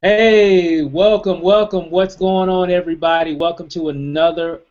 Hey, welcome, welcome. What's going on, everybody? Welcome to another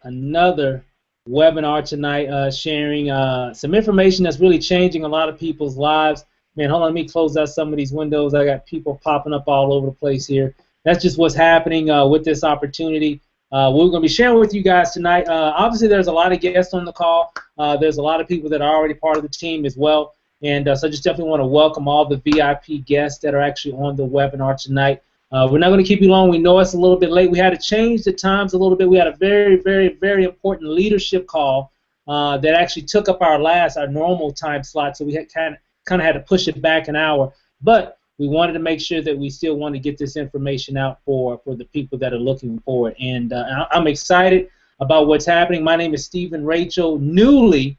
webinar tonight, sharing some information that's really changing a lot of people's lives. Man, hold on, let me close out some of these windows. I got people popping up all over the place here. That's just what's happening with this opportunity. We're going to be sharing with you guys tonight. Obviously, there's a lot of guests on the call. There's a lot of people that are already part of the team as well. And so just definitely want to welcome all the VIP guests that are actually on the webinar tonight. We're not going to keep you long. We know it's a little bit late. We had to change the times a little bit. We had a very, very, very important leadership call that actually took up our normal time slot, so we had kind of had to push it back an hour. But we wanted to make sure that we still want to get this information out for the people that are looking for it. And I'm excited about what's happening. My name is Stephen Rachel, newly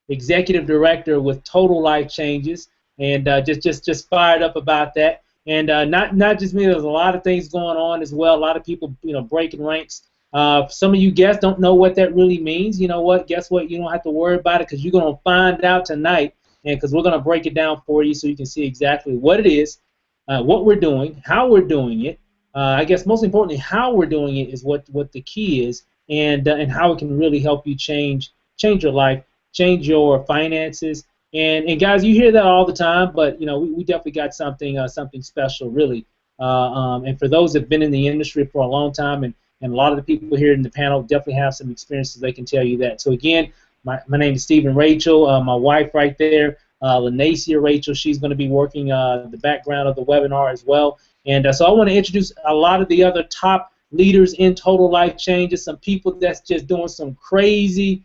executive director with Total Life Changes, and just fired up about that. And not just me. There's a lot of things going on as well. A lot of people, breaking ranks. Some of you guests don't know what that really means. You know what? Guess what? You don't have to worry about it because you're gonna find out tonight, and because we're gonna break it down for you so you can see exactly what it is, what we're doing, how we're doing it. I guess most importantly, how we're doing it is what the key is, and how it can really help you change your life, change your finances. And guys, you hear that all the time, but we definitely got something special, really. And for those that have been in the industry for a long time, and a lot of the people here in the panel definitely have some experiences, they can tell you that. So again, my name is Stephen Rachel. My wife right there, Lanacia Rachel, she's going to be working the background of the webinar as well. And so I want to introduce a lot of the other top leaders in Total Life Changes, some people that's just doing some crazy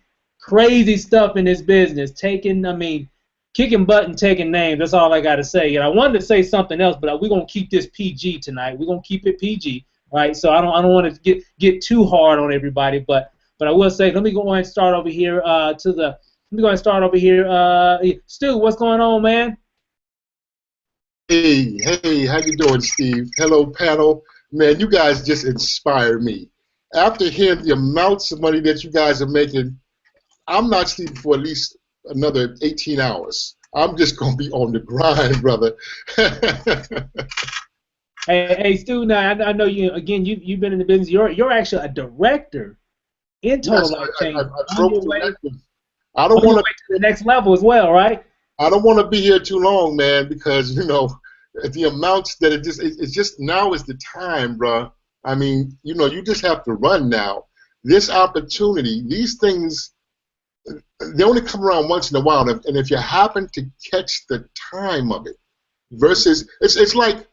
stuff in this business, kicking butt and taking names. That's all I got to say. And I wanted to say something else, but we're gonna keep this PG tonight. We're gonna keep it PG, right? So I don't want to get too hard on everybody, but I will say, let me go ahead and start over here Let me go ahead and start over here. Stu, what's going on, man? Hey, how you doing, Steve? Hello, panel. Man, you guys just inspire me. After hearing the amounts of money that you guys are making, I'm not sleeping for at least another 18 hours. I'm just gonna be on the grind, brother. Hey, Stu. Now I know you again. You've been in the business. You're actually a director in Total Yes, Life I Change, broke the record. I don't on your want way to the next level as well, right? I don't want to be here too long, man, because the amounts that it's just now is the time, bro. I mean, you just have to run now. This opportunity, these things, they only come around once in a while, and if you happen to catch the time of it, versus it's like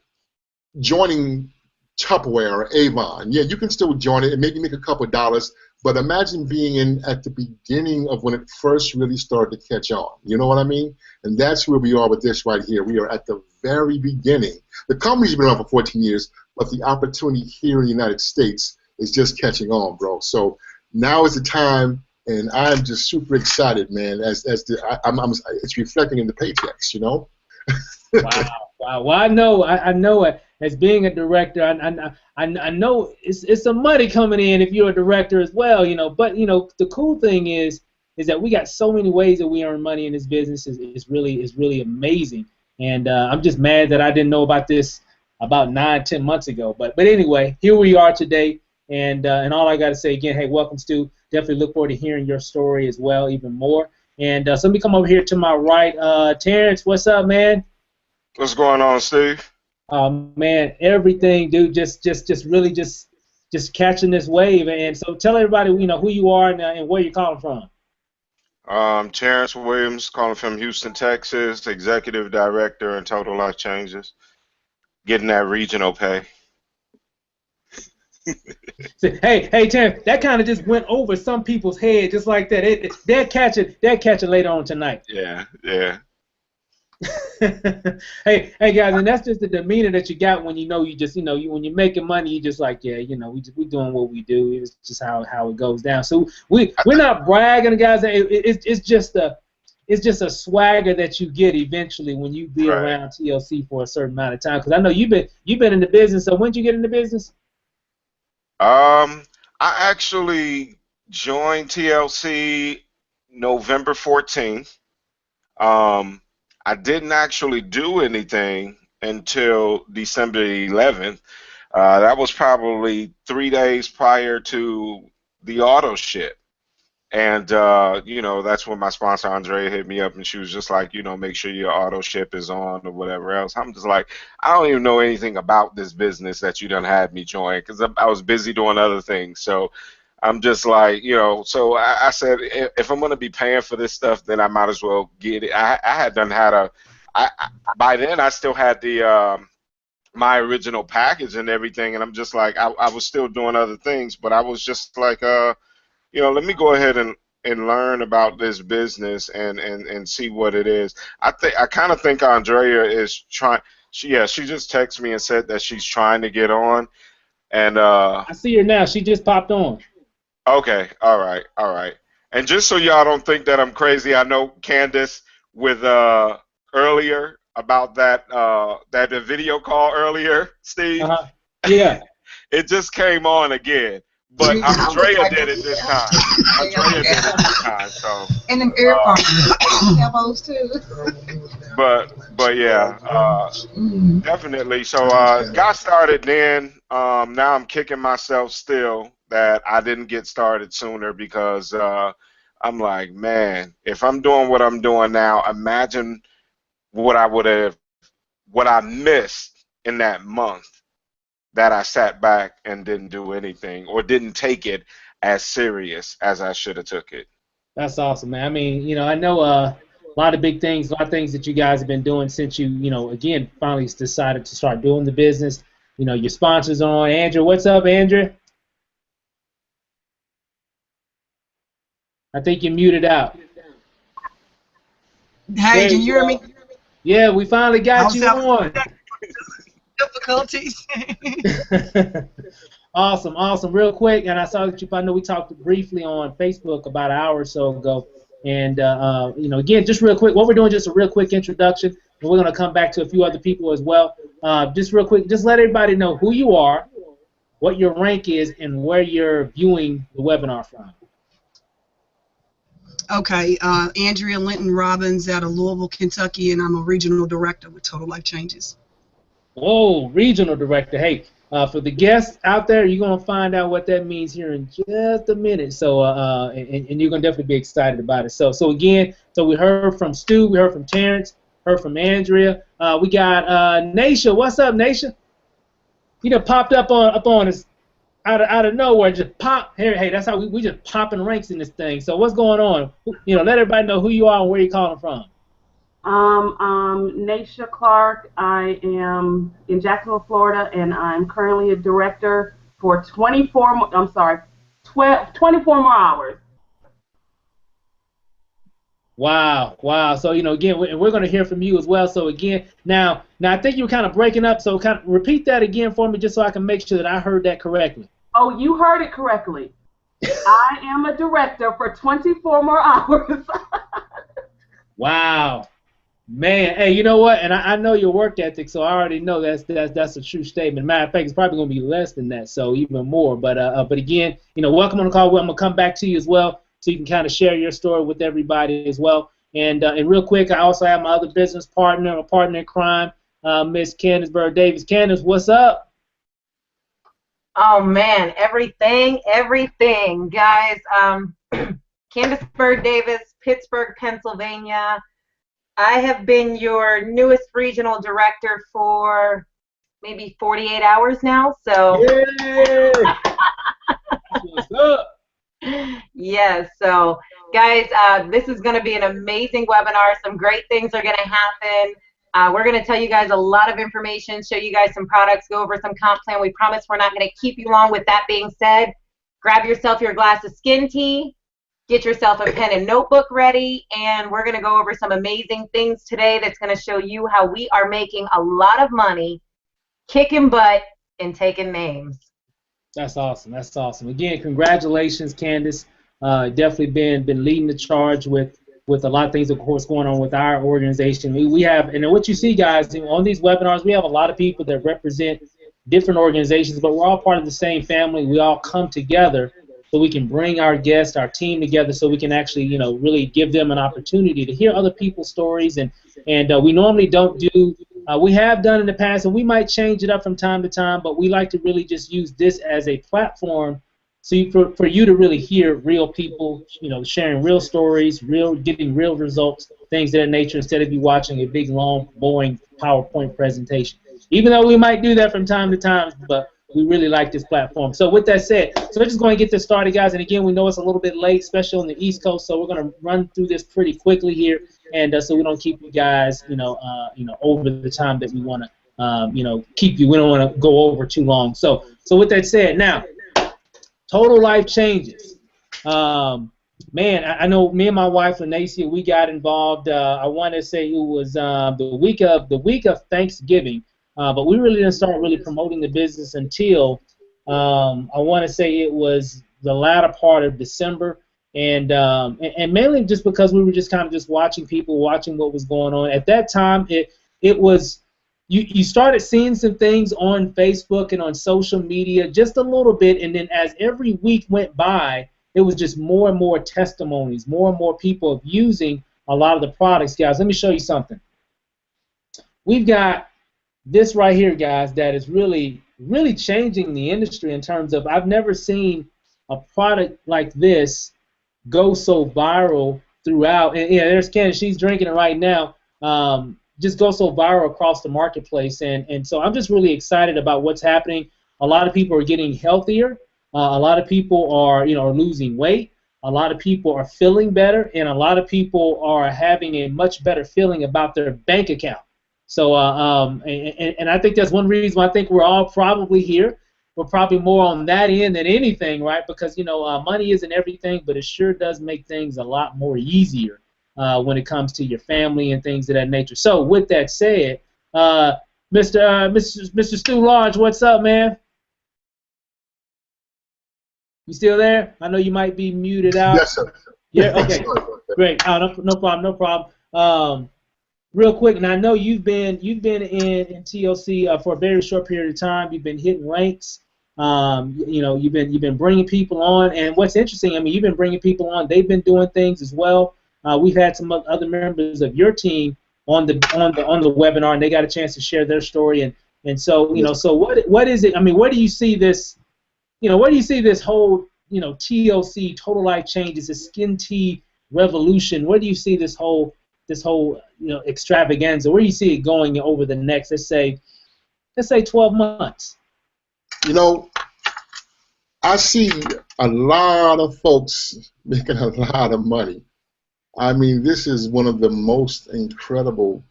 joining Tupperware or Avon. Yeah, you can still join it and maybe make a couple of dollars, but imagine being in at the beginning of when it first really started to catch on. You know what I mean? And that's where we are with this right here. We are at the very beginning. The company's been around for 14 years, but the opportunity here in the United States is just catching on, bro. So now is the time, and I'm just super excited, man. It's reflecting in the paychecks. Wow, wow. Well, I know it. As being a director, I know it's some money coming in if you're a director as well, But the cool thing is that we got so many ways that we earn money in this business. Is really amazing. And I'm just mad that I didn't know about this about 9, 10 months ago. But anyway, here we are today, and all I got to say again, hey, welcome, Stu. Definitely look forward to hearing your story as well, even more. And so let me come over here to my right, Terrence. What's up, man? What's going on, Steve? Man, everything, dude, just really just catching this wave. And so tell everybody, who you are and where you're calling from. Terrence Williams, calling from Houston, Texas, Executive Director in Total Life Changes, getting that regional pay. Hey, Terrence, that kind of just went over some people's head just like that. They'll catch it later on tonight. Yeah, yeah. Hey guys, and that's just the demeanor that you got when you just when you're making money, you just like, yeah, we doing what we do. It's just how it goes down. So we're not bragging, guys. It's just a swagger that you get eventually when you be Right. around TLC for a certain amount of time. Because I know you've been in the business. So when did you get in the business? I actually joined TLC November 14th. Um, I didn't actually do anything until December 11th. That was probably 3 days prior to the auto ship. And that's when my sponsor Andrea hit me up, and she was just like, make sure your auto ship is on or whatever else. I'm just like, I don't even know anything about this business that you done had me join, because I was busy doing other things. So I'm just like, so I said, if I'm gonna be paying for this stuff, then I might as well get it. I had done had by then I still had the my original package and everything, and I'm just like, I was still doing other things, but I was just like, let me go ahead and learn about this business and see what it is. I kind of think Andrea is trying. She just texted me and said that she's trying to get on, and I see her now. She just popped on. okay, all right. And just so y'all don't think that I'm crazy, I know Candace with earlier about that video call earlier, Steve. Yeah. It just came on again. But Andrea did it this time. So. And them earphones. Have those too. But yeah, definitely. So got started then. Now I'm kicking myself still that I didn't get started sooner, because I'm like, man, if I'm doing what I'm doing now, imagine what I missed in that month that I sat back and didn't do anything, or didn't take it as serious as I should have took it. That's awesome, man. I mean, I know a lot of big things, a lot of things that you guys have been doing since you, again, finally decided to start doing the business. Your sponsors on. Andrew, what's up, Andrew? I think you're muted out. Hey, can you hear me? Yeah, we finally got you on. Difficulties. Awesome. Real quick, and I saw that I know we talked briefly on Facebook about an hour or so ago. And, again, just real quick, what we're doing, just a real quick introduction, and we're going to come back to a few other people as well. Just real quick, just let everybody know who you are, what your rank is, and where you're viewing the webinar from. Okay, Andrea Linton Robbins out of Louisville, Kentucky, and I'm a regional director with Total Life Changes. Oh, regional director. Hey, for the guests out there, you're going to find out what that means here in just a minute. So, and you're going to definitely be excited about it. So again, we heard from Stu, we heard from Terrence, heard from Andrea. We got Naisha. What's up, Naisha? You done popped up on us out of nowhere. Just pop. Hey, that's how we just popping ranks in this thing. So what's going on? Let everybody know who you are and where you're calling from. Naisha Clark. I am in Jacksonville, Florida, and I'm currently a director for 24 more hours. Wow. So, again, we're going to hear from you as well. So, again, now I think you were kind of breaking up, so kind of repeat that again for me just so I can make sure that I heard that correctly. Oh, you heard it correctly. I am a director for 24 more hours. Wow. Man, hey, you know what? And I know your work ethic, so I already know that's a true statement. Matter of fact, it's probably going to be less than that, so even more. But again, welcome on the call. I'm going to come back to you as well, so you can kind of share your story with everybody as well. And real quick, I also have my other business partner, a partner in crime, Miss Candace Bird Davis. Candace, what's up? Oh man, everything, guys. Candace Bird Davis, Pittsburgh, Pennsylvania. I have been your newest regional director for maybe 48 hours now. So. Yay! What's up? Yes. So, guys, this is going to be an amazing webinar. Some great things are going to happen. We're going to tell you guys a lot of information, show you guys some products, go over some comp plan. We promise we're not going to keep you long. With that being said, grab yourself your glass of skin tea. Get yourself a pen and notebook ready, and we're going to go over some amazing things today that's going to show you how we are making a lot of money, kicking butt, and taking names. That's awesome. Again, congratulations, Candace. Definitely been leading the charge with a lot of things, of course, going on with our organization. We have, and what you see, guys, on these webinars, we have a lot of people that represent different organizations, but we're all part of the same family. We all come together so we can bring our guests, our team together, so we can actually, really give them an opportunity to hear other people's stories. And we normally don't do We have done in the past, and we might change it up from time to time, but we like to really just use this as a platform for you to really hear real people, sharing real stories, getting real results, things of that nature, instead of you watching a big, long, boring PowerPoint presentation. Even though we might do that from time to time, but we really like this platform. So with that said, so we're just going to get this started, guys. And again, we know it's a little bit late, especially on the East Coast, so we're going to run through this pretty quickly here, and so we don't keep you guys, over the time that we want to, keep you. We don't want to go over too long. So with that said, now, total life changes. Man, I know me and my wife, Lanacia, we got involved. I want to say it was the week of Thanksgiving. But we really didn't start really promoting the business until I want to say it was the latter part of December, and mainly just because we were just kind of just watching what was going on. At that time, it was you started seeing some things on Facebook and on social media just a little bit, and then as every week went by, it was just more and more testimonies, more and more people using a lot of the products. Guys, let me show you something. We've got this right here, guys, that is really, really changing the industry in terms of I've never seen a product like this go so viral throughout. And yeah, there's Ken, she's drinking it right now. Just go so viral across the marketplace, and so I'm just really excited about what's happening. A lot of people are getting healthier. A lot of people are losing weight. A lot of people are feeling better, and a lot of people are having a much better feeling about their bank account. So, and I think that's one reason why I think we're all probably here. We're probably more on that end than anything, right? Because, money isn't everything, but it sure does make things a lot more easier when it comes to your family and things of that nature. So, with that said, Mr. Stu Lodge, what's up, man? You still there? I know you might be muted out. Yes, sir. Yeah, okay. Great. Oh, no problem. Real quick, and I know you've been in TLC for a very short period of time. You've been hitting ranks. You've been bringing people on, and what's interesting, I mean, you've been bringing people on. They've been doing things as well. We've had some other members of your team on the webinar, and they got a chance to share their story. And so so what is it? I mean, where do you see this? Where do you see this whole TLC, total life changes, the skin tea revolution? Where do you see this whole extravaganza? Where do you see it going over the next, let's say 12 months? I see a lot of folks making a lot of money. I mean, this is one of the most incredible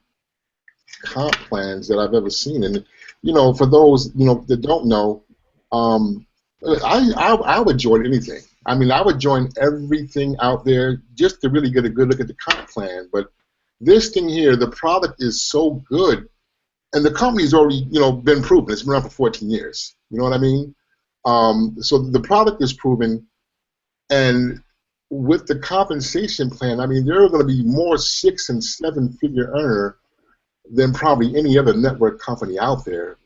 comp plans that I've ever seen. And for those that don't know, I would join anything. I mean, I would join everything out there just to really get a good look at the comp plan. But this thing here, the product is so good, and the company's already, been proven. It's been around for 14 years. You know what I mean? So the product is proven, and with the compensation plan, I mean, there are going to be more 6- and 7-figure earner than probably any other network company out there.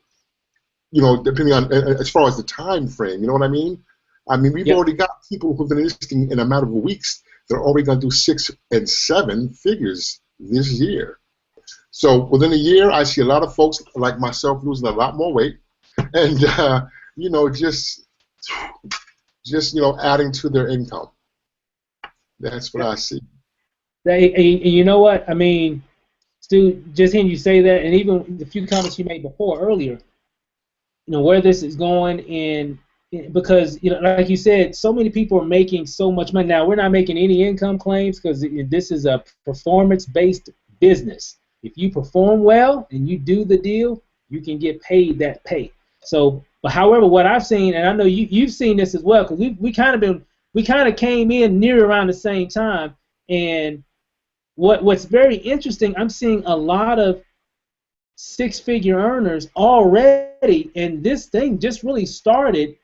Depending on as far as the time frame. You know what I mean? I mean, we've already got people who've been enlisting in a matter of weeks. They're already going to do 6 and 7 figures this year. So within a year, I see a lot of folks like myself losing a lot more weight, and just adding to their income. That's what I see. You know what? I mean, Stu, just hearing you say that, and even the few comments you made earlier, where this is going, and because like you said, so many people are making so much money. Now, we're not making any income claims because this is a performance-based business. If you perform well and you do the deal, you can get paid that pay. So, but however, what I've seen, and I know you've seen this as well, because we kind of came in near around the same time, and what's very interesting, I'm seeing a lot of 6-figure earners already, and this thing just really started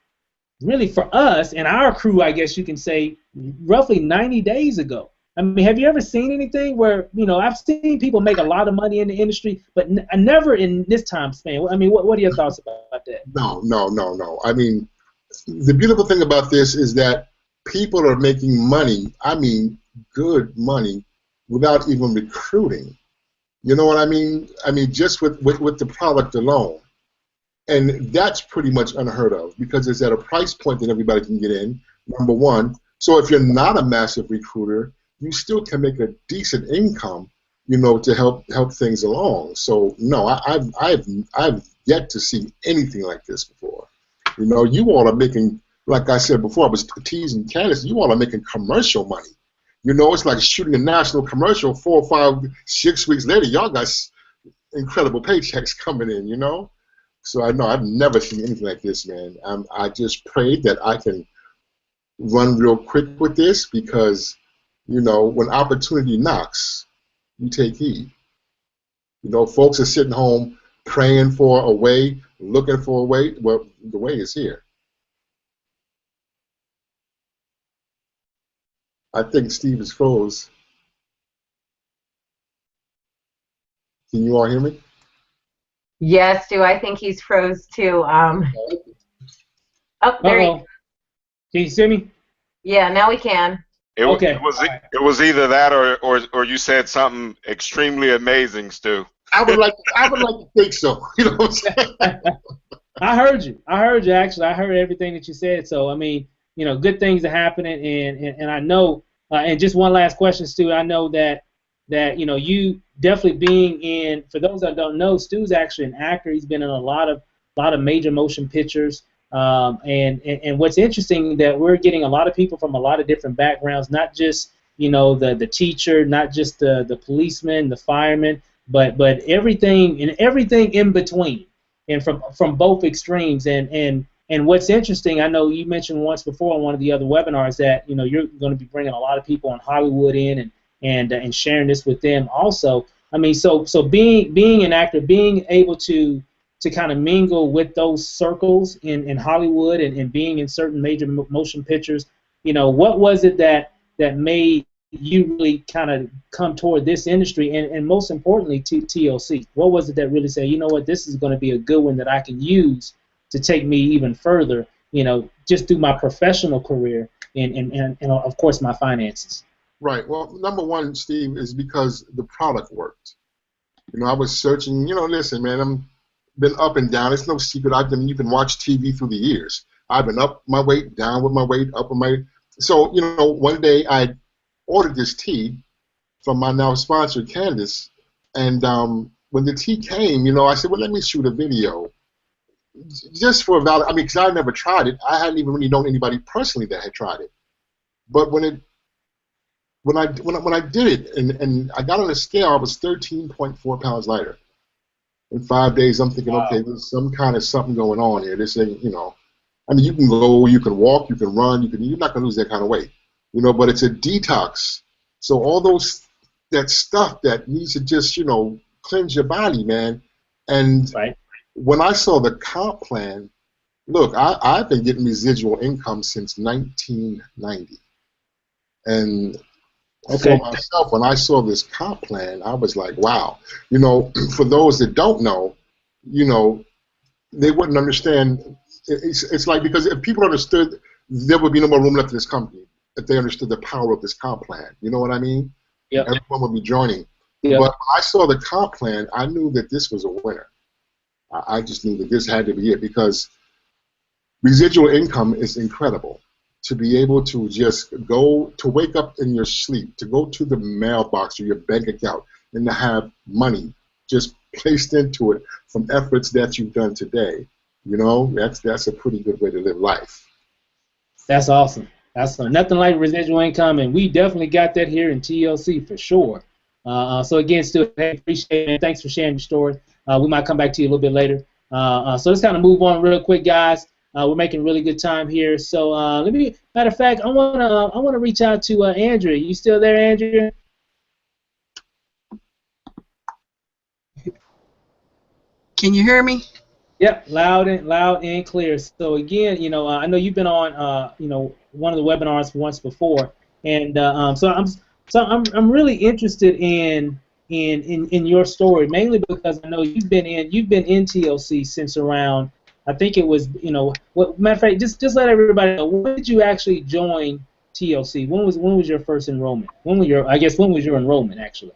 really for us and our crew, I guess you can say, roughly 90 days ago. I mean, have you ever seen anything where, I've seen people make a lot of money in the industry, but never in this time span? I mean, what are your thoughts about that? No. I mean, the beautiful thing about this is that people are making money, I mean, good money, without even recruiting. You know what I mean? I mean, just with the product alone. And that's pretty much unheard of because it's at a price point that everybody can get in, number one. So if you're not a massive recruiter, you still can make a decent income, you know, to help things along. So no, I've yet to see anything like this before. You know, you all are making, like I said before, I was teasing Candace, you all are making commercial money. You know, it's like shooting a national commercial 4, 5, 6 weeks later. Y'all got incredible paychecks coming in, you know? So I know I've never seen anything like this, man. I just prayed that I can run real quick with this because, you know, when opportunity knocks, you take heed. You know, folks are sitting home praying for a way, looking for a way. Well, the way is here. I think Steve is froze. Can you all hear me? Yes, Stu, I think he's froze too. Oh, there Uh-oh. Can you see me? Yeah, now we can. Okay. It was either that or you said something extremely amazing, Stu. I would like to think so. You know what I'm saying? I heard you. Actually. I heard everything that you said. So I mean, you know, good things are happening, and I know. And just one last question, Stu. I know that you know you definitely being in. For those that don't know, Stu's actually an actor. He's been in a lot of major motion pictures. And what's interesting that we're getting a lot of people from a lot of different backgrounds, not just you know the teacher, not just the policeman, the fireman, but everything in between, and from both extremes. And what's interesting, I know you mentioned once before on one of the other webinars that you know you're going to be bringing a lot of people in Hollywood in and sharing this with them also. I mean, so being an actor, being able to kind of mingle with those circles in Hollywood and being in certain major motion pictures, you know, what was it that made you really kind of come toward this industry and most importantly TLC? What was it that really said, you know what, this is going to be a good one that I can use to take me even further, you know, just through my professional career and of course my finances? Right. Well, number one, Steve, is because the product worked. You know, I was searching. You know, listen, man, I'm been up and down. It's no secret. You can watch TV through the years. I've been up my weight, down with my weight, up with my. So you know, one day I ordered this tea from my now sponsor, Candace, and when the tea came, you know, I said, well, let me shoot a video, just for valid. I mean, because I never tried it. I hadn't even really known anybody personally that had tried it. But when I did it and I got on a scale, I was 13.4 pounds lighter. In 5 days, I'm thinking, okay, there's some kind of something going on here. This ain't, you know, I mean, you can go, you can walk, you can run, you're not gonna lose that kind of weight, you know. But it's a detox. So all that stuff that needs to just, you know, cleanse your body, man. And right. When I saw the comp plan, look, I've been getting residual income since 1990, and for myself, when I saw this comp plan, I was like, wow. You know, for those that don't know, you know, they wouldn't understand. It's like, because if people understood, there would be no more room left in this company if they understood the power of this comp plan. You know what I mean? Yeah. Everyone would be joining. Yep. But when I saw the comp plan, I knew that this was a winner. I just knew that this had to be it, because residual income is incredible. To be able to just go, to wake up in your sleep, to go to the mailbox or your bank account and to have money just placed into it from efforts that you've done today, you know, that's a pretty good way to live life. That's awesome. That's nothing like residual income, and we definitely got that here in TLC for sure. So again, Stu, hey, appreciate it. Thanks for sharing your story. We might come back to you a little bit later. So let's kind of move on real quick, guys. We're making really good time here. So matter of fact, I wanna reach out to Andrea. You still there, Andrea? Can you hear me? Yep, loud and clear. So again, you know, I know you've been on, you know, one of the webinars once before, and so I'm really interested in your story, mainly because I know you've been in TLC since around, I think it was, you know, matter of fact, just let everybody know, when did you actually join TLC? When was your first enrollment? When was your enrollment actually?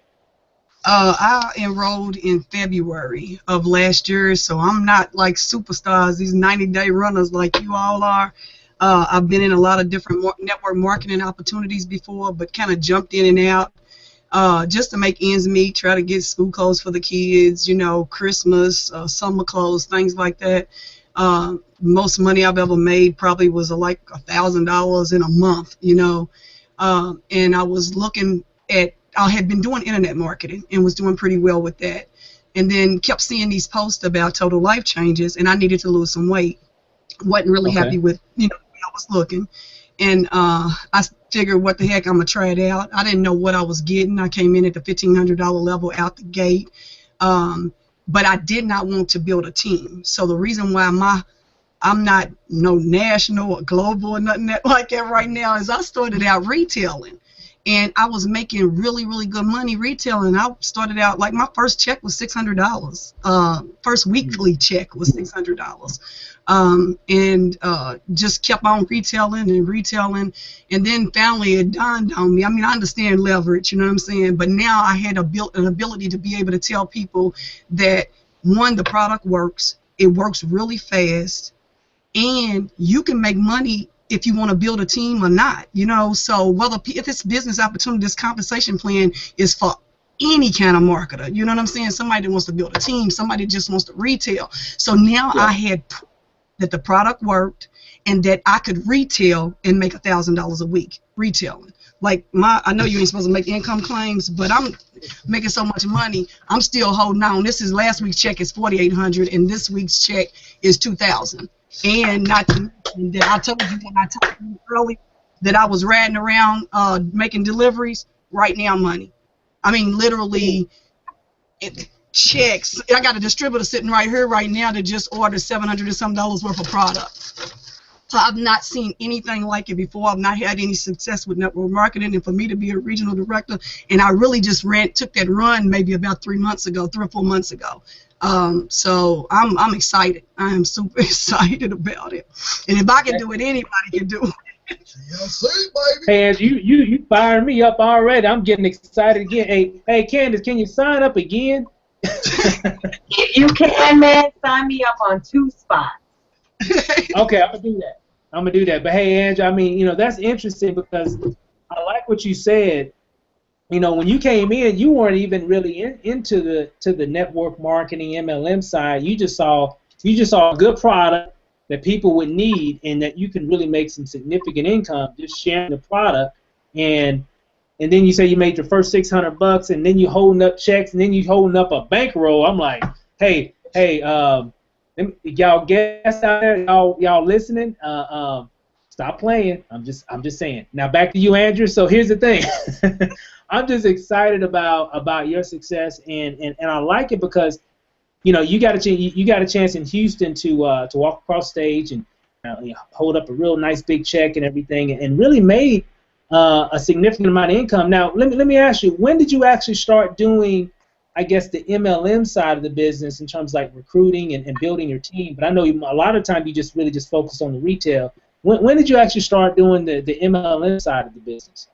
I enrolled in February of last year, so I'm not like superstars, these 90-day runners like you all are. I've been in a lot of different network marketing opportunities before, but kind of jumped in and out just to make ends meet, try to get school clothes for the kids, you know, Christmas, summer clothes, things like that. Most money I've ever made probably was like $1,000 in a month, you know. And I was looking at, I had been doing internet marketing and was doing pretty well with that. And then kept seeing these posts about total life changes, and I needed to lose some weight. Wasn't really happy with, you know, where I was looking. And I figured, what the heck, I'm going to try it out. I didn't know what I was getting. I came in at the $1,500 level out the gate. But I did not want to build a team. So the reason why I'm not no national or global or nothing like that right now is I started out retailing. And I was making really, really good money retailing. I started out, like, my first check was $600. First weekly check was $600. And just kept on retailing and retailing. And then finally it dawned on me. I mean, I understand leverage, you know what I'm saying? But now I had an ability to be able to tell people that, one, the product works. It works really fast. And you can make money if you want to build a team or not, you know. So whether if this business opportunity, this compensation plan is for any kind of marketer, you know what I'm saying? Somebody that wants to build a team, somebody that just wants to retail. So now I had that the product worked and that I could retail and make $1,000 a week retailing. Like, I know you ain't supposed to make income claims, but I'm making so much money, I'm still holding on. Last week's check is $4,800, and this week's check is $2,000. And not to mention that I told you when I told you earlier that I was riding around making deliveries, right now money. I mean, literally, checks. I got a distributor sitting right here right now that just ordered $700 and some worth of product. So I've not seen anything like it before. I've not had any success with network marketing, and for me to be a regional director, and I really just took that run maybe about 3 or 4 months ago. So I'm excited. I am super excited about it. And if I can do it, anybody can do it. Yes, baby. Hey, Ange, you fired me up already. I'm getting excited again. Hey, Candace, can you sign up again? If you can, man, sign me up on 2 spots. Okay, I'm gonna do that. But hey, Ange, I mean, you know, that's interesting because I like what you said. You know, when you came in, you weren't even really into the network marketing MLM side. You just saw a good product that people would need, and that you can really make some significant income just sharing the product. And then you say you made your first $600, and then you holding up checks, and then you holding up a bankroll. I'm like, hey, y'all guests out there, y'all listening? Stop playing. I'm just saying. Now back to you, Andrew. So here's the thing. I'm just excited about your success, and I like it because, you know, you got a chance in Houston to walk across stage and hold up a real nice big check and everything, and really made a significant amount of income. Now let me ask you, when did you actually start doing, I guess, the MLM side of the business in terms of like recruiting and building your team? But I know a lot of time you just really focus on the retail. When did you actually start doing the MLM side of the business?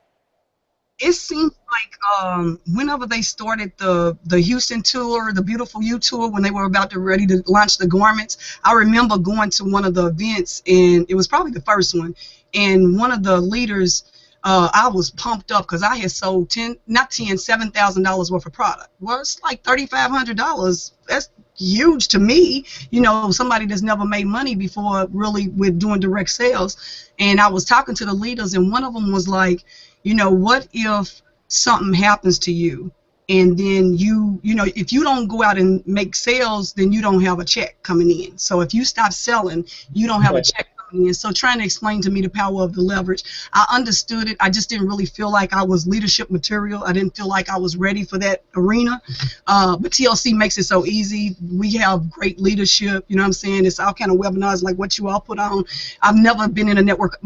It seems like whenever they started the Houston tour, the Beautiful You tour, when they were ready to launch the garments, I remember going to one of the events, and it was probably the first one, and one of the leaders, I was pumped up because I had sold $7,000 worth of product. Well, it's like $3,500. That's huge to me, you know, somebody that's never made money before really with doing direct sales. And I was talking to the leaders, and one of them was like, you know, what if something happens to you, and then you know, if you don't go out and make sales, then you don't have a check coming in. So if you stop selling, you don't have a check coming in. So trying to explain to me the power of the leverage, I understood it. I just didn't really feel like I was leadership material. I didn't feel like I was ready for that arena. But TLC makes it so easy. We have great leadership. You know what I'm saying? It's all kind of webinars like what you all put on. I've never been in a network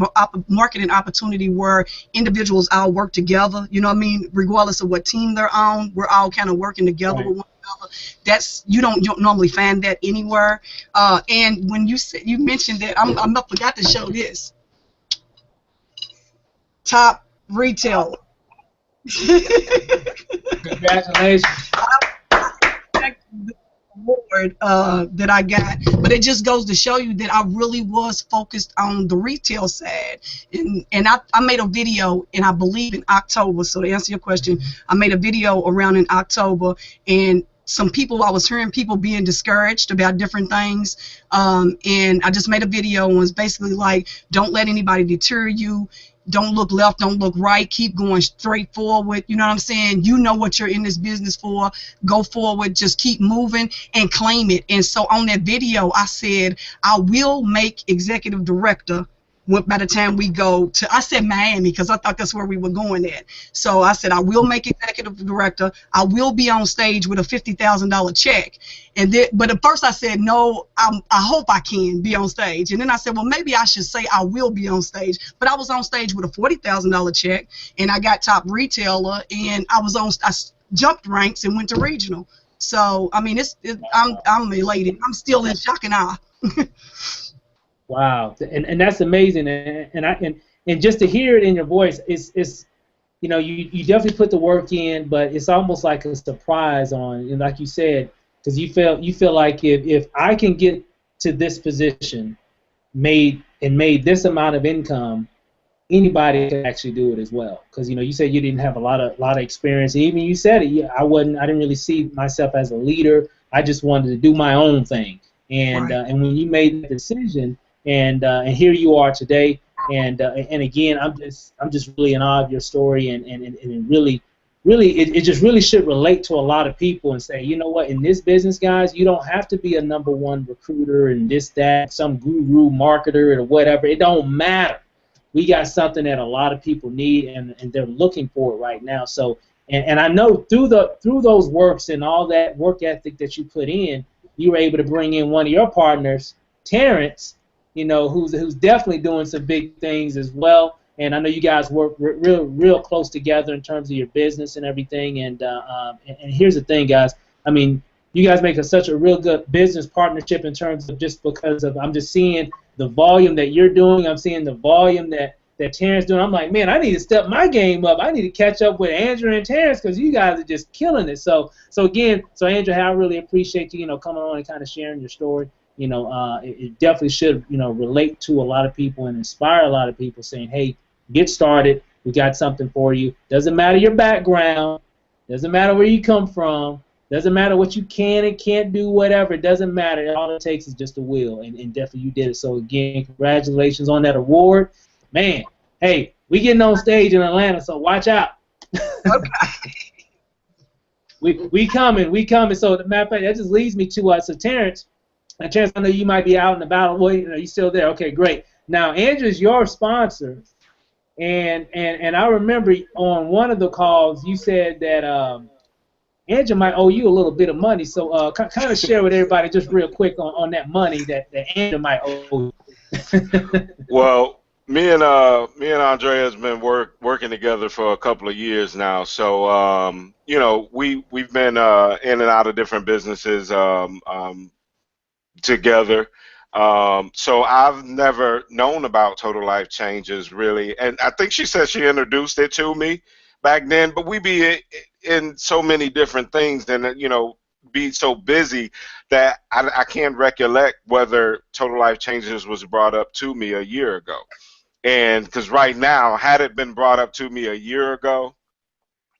marketing opportunity where individuals all work together. You know what I mean? Regardless of what team they're on, we're all kind of working together with one another. You don't normally find that anywhere. And when you mentioned that, I forgot to show this. Top retailer. Congratulations. The award that I got, but it just goes to show you that I really was focused on the retail side, and I made a video, and I believe in October. So to answer your question, I made a video around in October, and some people, I was hearing people being discouraged about different things, and I just made a video and was basically like, don't let anybody deter you. Don't look left, don't look right. Keep going straight forward. You know what I'm saying? You know what you're in this business for. Go forward. Just keep moving and claim it. And so on that video, I said, I will make executive director by the time we go to, I said Miami because I thought that's where we were going at. So I said, I will make executive director. I will be on stage with a $50,000 check. And then, but at first I said, no, I hope I can be on stage. And then I said, well, maybe I should say I will be on stage. But I was on stage with a $40,000 check, and I got top retailer, and I jumped ranks and went to regional. So I mean, I'm elated. I'm still in shock and awe. Wow, and that's amazing, and just to hear it in your voice, it's you know, you definitely put the work in, but it's almost like a surprise on, and like you said, because you feel like if I can get to this position, made this amount of income, anybody can actually do it as well. Because you know, you said you didn't have a lot of experience. Even you said it. I didn't really see myself as a leader. I just wanted to do my own thing. And Right. And when you made the decision, and here you are today. And again, I'm just really in awe of your story, and it really it just really should relate to a lot of people and say, you know what, in this business, guys, you don't have to be a #1 recruiter and this, that, some guru marketer or whatever. It don't matter. We got something that a lot of people need, and they're looking for it right now. So, and I know through those works and all that work ethic that you put in, you were able to bring in one of your partners, Terrence, you know, who's definitely doing some big things as well. And I know you guys work real close together in terms of your business and everything. And here's the thing, guys. I mean, you guys make such a real good business partnership in terms of just because of I'm just seeing the volume that you're doing. I'm seeing the volume that Terrence doing. I'm like, man, I need to step my game up. I need to catch up with Andrew and Terrence because you guys are just killing it. So Andrew, I really appreciate you, you know, coming on and kind of sharing your story. You know, it definitely should, you know, relate to a lot of people and inspire a lot of people, saying, hey, get started. We got something for you. Doesn't matter your background. Doesn't matter where you come from. Doesn't matter what you can and can't do, whatever. It doesn't matter. All it takes is just a will, and definitely you did it. So, again, congratulations on that award. Man, hey, we getting on stage in Atlanta, so watch out. Okay. we coming. So, the matter of fact, that just leads me to so Terrence, I know you might be out and about. Well, you know, you still there? Okay, great. Now, Andrew's your sponsor, and I remember on one of the calls you said that Andrew might owe you a little bit of money. So, kind of share with everybody just real quick on that money that Andrew might owe you. Well, me and Andrea has been working together for a couple of years now. So you know, we've been in and out of different businesses together. So I've never known about Total Life Changes really, and I think she said she introduced it to me back then. But we be in so many different things, and you know, be so busy that I can't recollect whether Total Life Changes was brought up to me a year ago. And because right now, had it been brought up to me a year ago,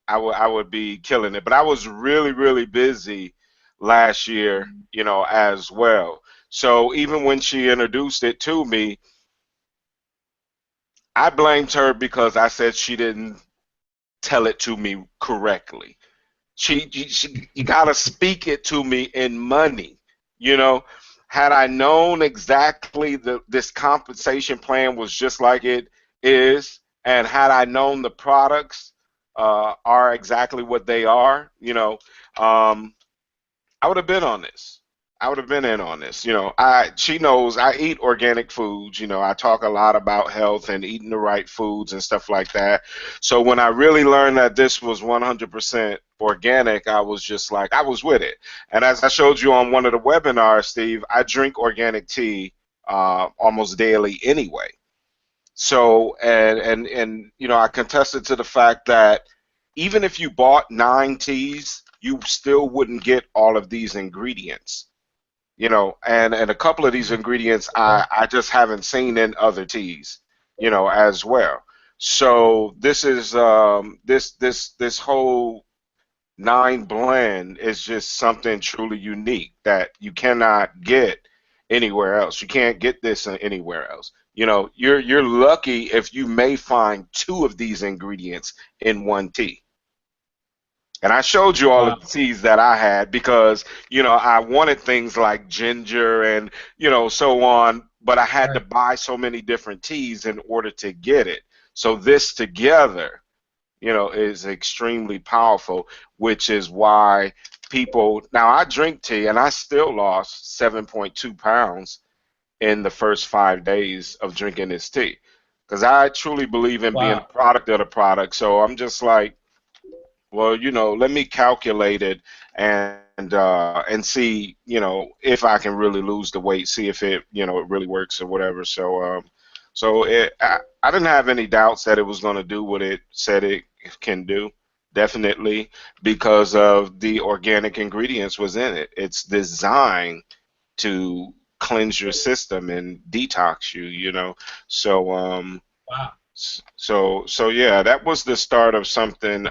I would be killing it. But I was really busy last year, you know, as well. So even when she introduced it to me, I blamed her because I said she didn't tell it to me correctly. You gotta speak it to me in money, you know. Had I known exactly this compensation plan was just like it is, and had I known the products are exactly what they are, you know, I would have been on this. I would have been in on this. You know, she knows I eat organic foods. You know, I talk a lot about health and eating the right foods and stuff like that. So when I really learned that this was 100% organic, I was just like, I was with it. And as I showed you on one of the webinars, Steve, I drink organic tea almost daily anyway. So and you know, I contested to the fact that even if you bought 9 teas, you still wouldn't get all of these ingredients. And a couple of these ingredients I just haven't seen in other teas, as well. So this is this whole 9 blend is just something truly unique that you cannot get anywhere else. You can't get this anywhere else. You're lucky if you may find 2 of these ingredients in one tea. And I showed you all Wow. of the teas that I had because, I wanted things like ginger and, so on, but I had to Right. buy so many different teas in order to get it. So this together, is extremely powerful, which is why people, now I drink tea and I still lost 7.2 pounds in the first 5 days of drinking this tea. Because I truly believe in being a Wow. product of the product. So I'm just like, well, let me calculate it and see, if I can really lose the weight, see if it really works or whatever. So I didn't have any doubts that it was going to do what it said it can do, definitely, because of the organic ingredients was in it. It's designed to cleanse your system and detox you. So Wow. so yeah, that was the start of something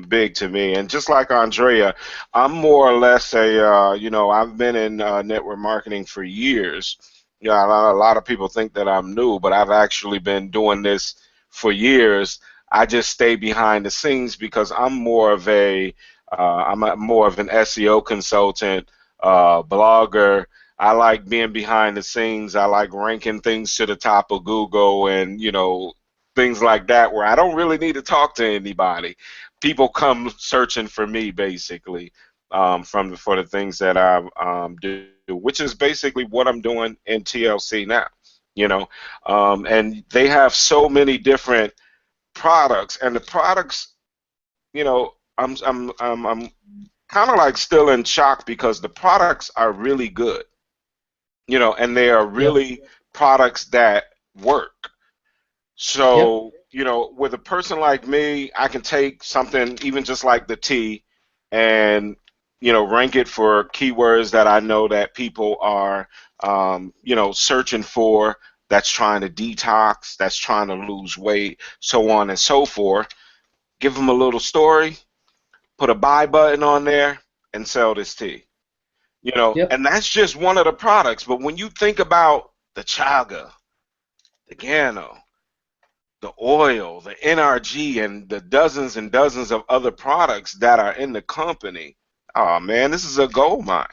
big to me. And just like Andrea, I'm more or less I've been in network marketing for years. Yeah, a lot of people think that I'm new, but I've actually been doing this for years. I just stay behind the scenes because more of an SEO consultant, blogger. I like being behind the scenes. I like ranking things to the top of Google and, things like that where I don't really need to talk to anybody. People come searching for me basically for the things that I do, which is basically what I'm doing in TLC now. And they have so many different products, and the products, I'm kind of like still in shock because the products are really good, and they are Yep. really products that work. Yep. So, with a person like me, I can take something even just like the tea and, rank it for keywords that I know that people are, searching for, that's trying to detox, that's trying to lose weight, so on and so forth. Give them a little story, put a buy button on there, and sell this tea. Yep. And that's just one of the products. But when you think about the chaga, the Gano, the oil, the NRG, and the dozens and dozens of other products that are in the company, oh man, this is a gold mine.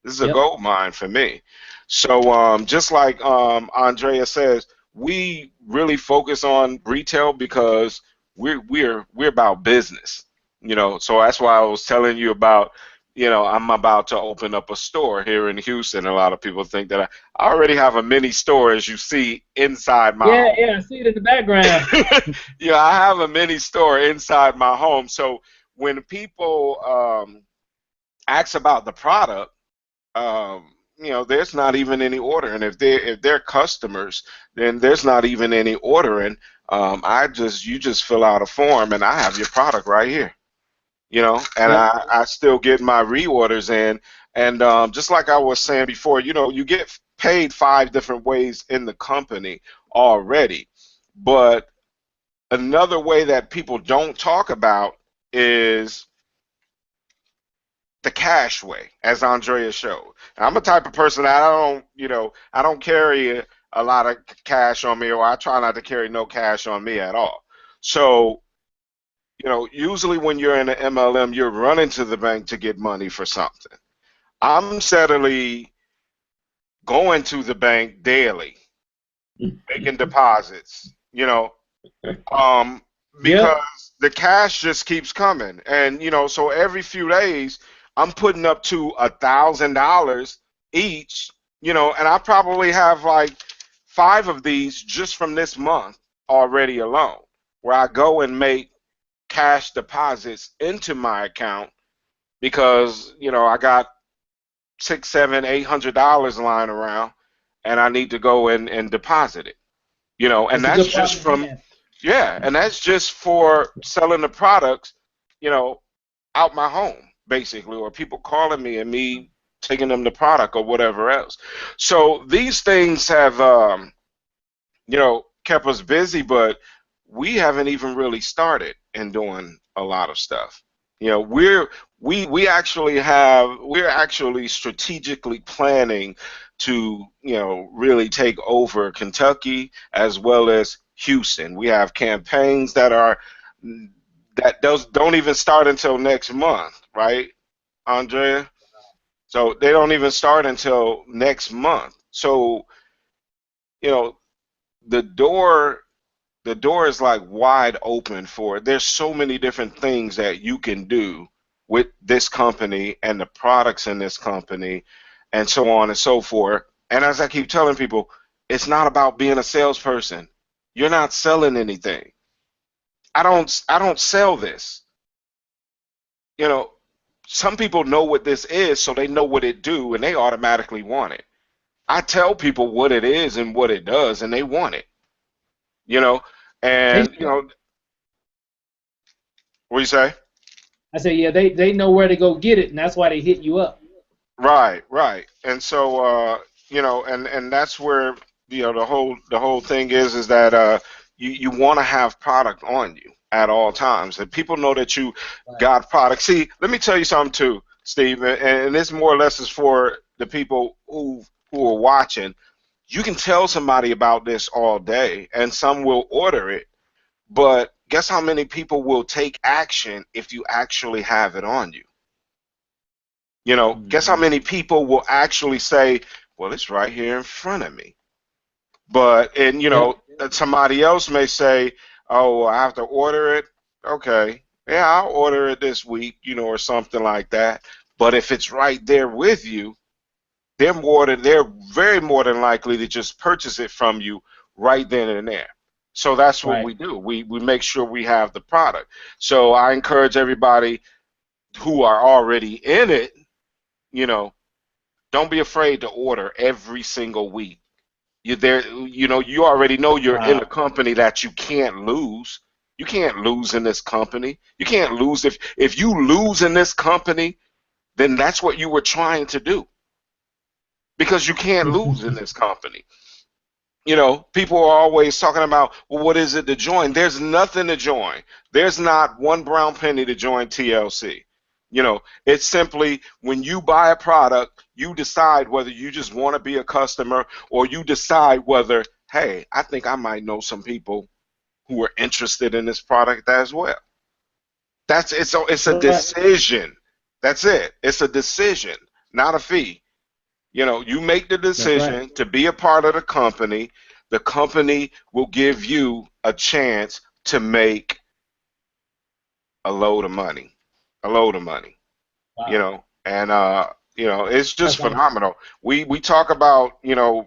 This is a Yep. gold mine for me. So just like Andrea says, we really focus on retail because we're about business. So that's why I was telling you about. I'm about to open up a store here in Houston. A lot of people think that I already have a mini store, as you see inside my Yeah. home. Yeah. I see it in the background. Yeah, I have a mini store inside my home. So when people ask about the product, there's not even any ordering. If they're customers, then there's not even any ordering. You just fill out a form and I have your product right here. And Yep. I still get my reorders in. And just like I was saying before, you get paid 5 different ways in the company already. But another way that people don't talk about is the cash way, as Andrea showed. I'm a type of person that I don't carry a lot of cash on me, or I try not to carry no cash on me at all. So, usually when you're in an MLM, you're running to the bank to get money for something. I'm steadily going to the bank daily, making deposits, um, Yep. because the cash just keeps coming. And, so every few days, I'm putting up to $1,000 each, and I probably have like 5 of these just from this month already alone, where I go and make cash deposits into my account because, I got six, seven, $800 lying around and I need to go and deposit it. And It's a that's good just problem to from have. Yeah, and that's just for selling the products, you know, out my home, basically, or people calling me and me taking them the product or whatever else. So these things have, kept us busy, but we haven't even really started in doing a lot of stuff. You know, we're actually strategically planning to, really take over Kentucky as well as Houston. We have campaigns that don't even start until next month, right, Andrea? So they don't even start until next month. So, you know, the door the door is like wide open for it. There's so many different things that you can do with this company and the products in this company and so on and so forth. And as I keep telling people, it's not about being a salesperson. You're not selling anything. I don't sell this. You know, some people know what this is, so they know what it do and they automatically want it. I tell people what it is and what it does and they want it. You know, They, and what do you say? I said, yeah, they know where to go get it, and that's why they hit you up. Right, right. And so and that's where the whole thing is that you want to have product on you at all times. And people know that you Right. got product. See, let me tell you something too, Steve, and this more or less is for the people who are watching. You can tell somebody about this all day and some will order it, but guess how many people will take action if you actually have it on you? Guess how Mm-hmm. many people will actually say, well, it's right here in front of me. But, and, Yep. somebody else may say, oh, I have to order it. Okay. Yeah, I'll order it this week, or something like that. But if it's right there with you, they're very more than likely to just purchase it from you right then and there. So that's what Right. we do. We make sure we have the product. So I encourage everybody who are already in it, you know, don't be afraid to order every single week. You already know you're in a Wow. company that you can't lose. You can't lose in this company. You can't lose if you lose in this company, then that's what you were trying to do because you can't lose in this company. People are always talking about, well, what is it to join? There's nothing to join. There's not one brown penny to join TLC. It's simply when you buy a product, you decide whether you just want to be a customer or you decide whether, hey, I think I might know some people who are interested in this product as well. It's a Right. decision. That's it. It's a decision, not a fee. You make the That's right. decision to be a part of the company. The company will give you a chance to make a load of money, a load of money. Wow. And it's just That's awesome. phenomenal. We talk about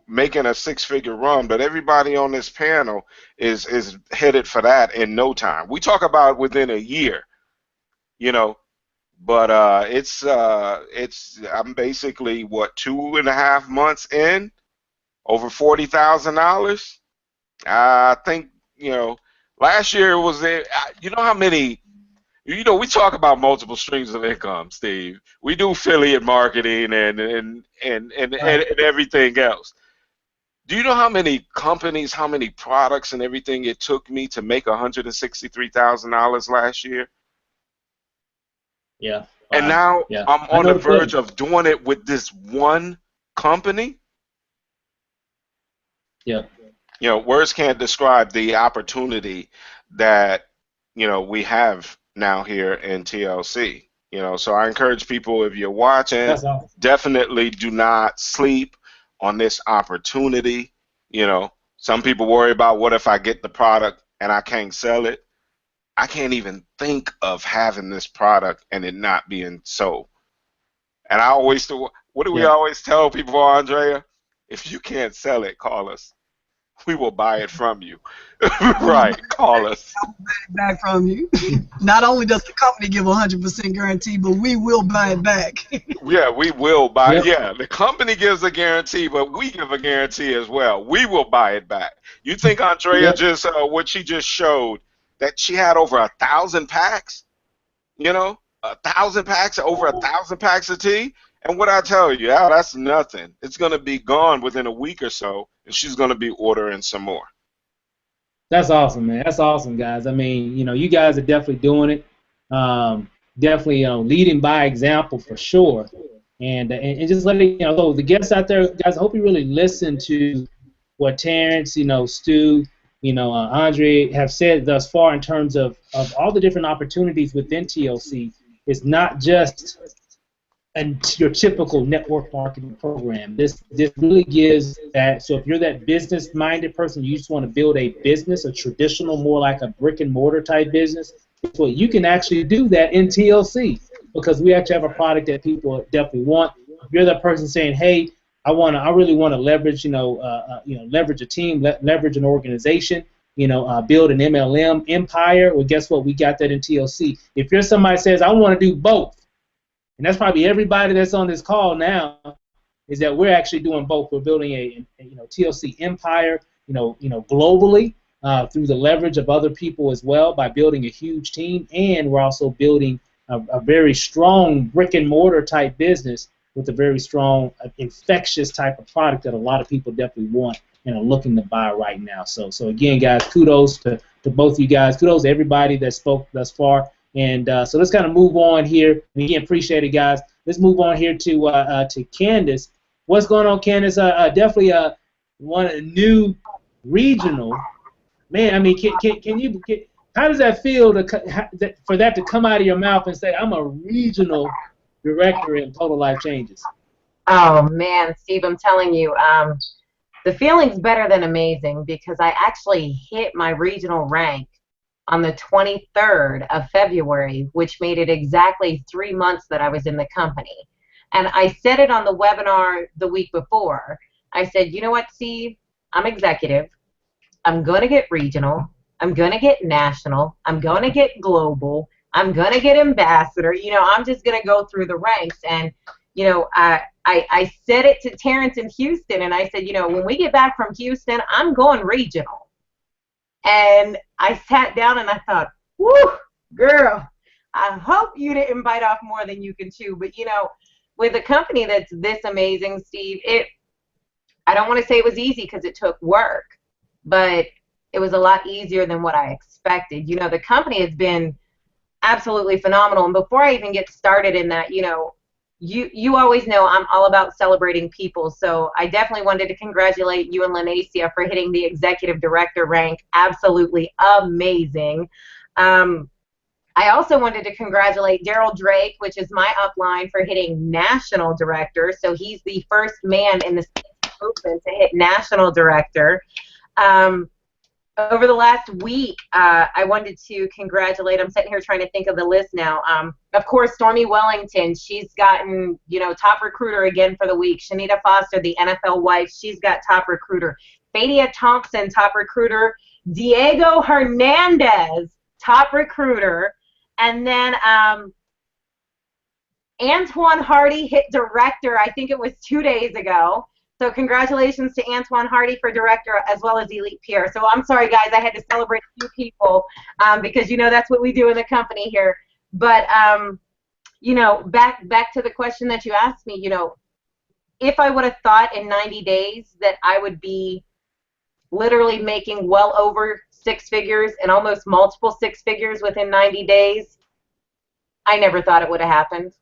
making a six-figure run, but everybody on this panel is headed for that in no time. We talk about within a year, you know, but it's I'm basically what 2.5 months in, over $40,000. I think last year was it. You know how many? We talk about multiple streams of income, Steve. We do affiliate marketing Right. and everything else. Do you know how many companies, how many products and everything it took me to make $163,000 last year? Yeah. And Wow. now Yeah. I'm I on know the the verge feeling. of doing it with this one company. Yeah. Words can't describe the opportunity that, we have now here in TLC. So I encourage people, if you're watching, That's awesome. definitely do not sleep on this opportunity. Some people worry about what if I get the product and I can't sell it. I can't even think of having this product and it not being sold. And I always do. What do we Yeah. always tell people, Andrea? If you can't sell it, call us. we will buy it from you. Right. Call us. Back from you. Not only does the company give 100% guarantee, but we will buy it back. Yeah, we will buy. Yep. Yeah, the company gives a guarantee, but we give a guarantee as well. We will buy it back. You think Andrea Yep. just what she just showed that she had over 1,000 packs? You know, 1,000 packs, over 1,000 packs of tea. And what I tell you, Al, that's nothing. It's gonna be gone within a week or so, and she's gonna be ordering some more. That's awesome, man. That's awesome, guys. I mean, you guys are definitely doing it. Definitely, leading by example for sure. And just letting so the guests out there, guys. I hope you really listen to what Terrence, Stu, Andre have said thus far in terms of all the different opportunities within TLC. It's not just your typical network marketing program. This really gives that. So if you're that business-minded person, you just want to build a business, a traditional, more like a brick-and-mortar type business, well, you can actually do that in TLC because we actually have a product that people definitely want. If you're that person saying, "Hey, I really want to leverage, leverage a team, leverage an organization, build an MLM empire," well, guess what? We got that in TLC. If you're somebody that says, "I want to do both," and that's probably everybody that's on this call now, is that we're actually doing both. We're building a TLC empire, globally through the leverage of other people as well by building a huge team, and we're also building a very strong brick and mortar type business with a very strong, infectious type of product that a lot of people definitely want and are looking to buy right now. So again, guys, kudos to both of you guys. Kudos to everybody that spoke thus far. And so let's kind of move on here. And again, appreciate it, guys. Let's move on here to Candace. What's going on, Candace? Definitely one new regional. Man, I mean, can you? How does that feel for that to come out of your mouth and say, "I'm a regional director in Total Life Changes"? Oh man, Steve, I'm telling you, the feeling's better than amazing because I actually hit my regional rank on the 23rd of February, which made it exactly 3 months that I was in the company. And I said it on the webinar the week before. I said, you know what, Steve? I'm executive. I'm going to get regional. I'm going to get national. I'm going to get global. I'm going to get ambassador. I'm just going to go through the ranks. And, I said it to Terrence in Houston, and I said, when we get back from Houston, I'm going regional. And I sat down and I thought, whoo, girl, I hope you didn't bite off more than you can chew. But, with a company that's this amazing, Steve, I don't want to say it was easy because it took work, but it was a lot easier than what I expected. The company has been absolutely phenomenal. And before I even get started in that, you always know I'm all about celebrating people. So I definitely wanted to congratulate you and Lenacia for hitting the executive director rank. Absolutely amazing. I also wanted to congratulate Daryl Drake, which is my upline, for hitting national director. So he's the first man in the movement to hit national director. Over the last week, I wanted to congratulate, I'm sitting here trying to think of the list now. Of course, Stormy Wellington, she's gotten, top recruiter again for the week. Shanita Foster, the NFL wife, she's got top recruiter. Fadia Thompson, top recruiter. Diego Hernandez, top recruiter. And then Antoine Hardy hit director, I think it was 2 days ago. So congratulations to Antoine Hardy for director as well as Elite Pierre. So I'm sorry, guys, I had to celebrate a few people because, that's what we do in the company here. But, back to the question that you asked me, if I would have thought in 90 days that I would be literally making well over 6 figures and almost multiple 6 figures within 90 days, I never thought it would have happened.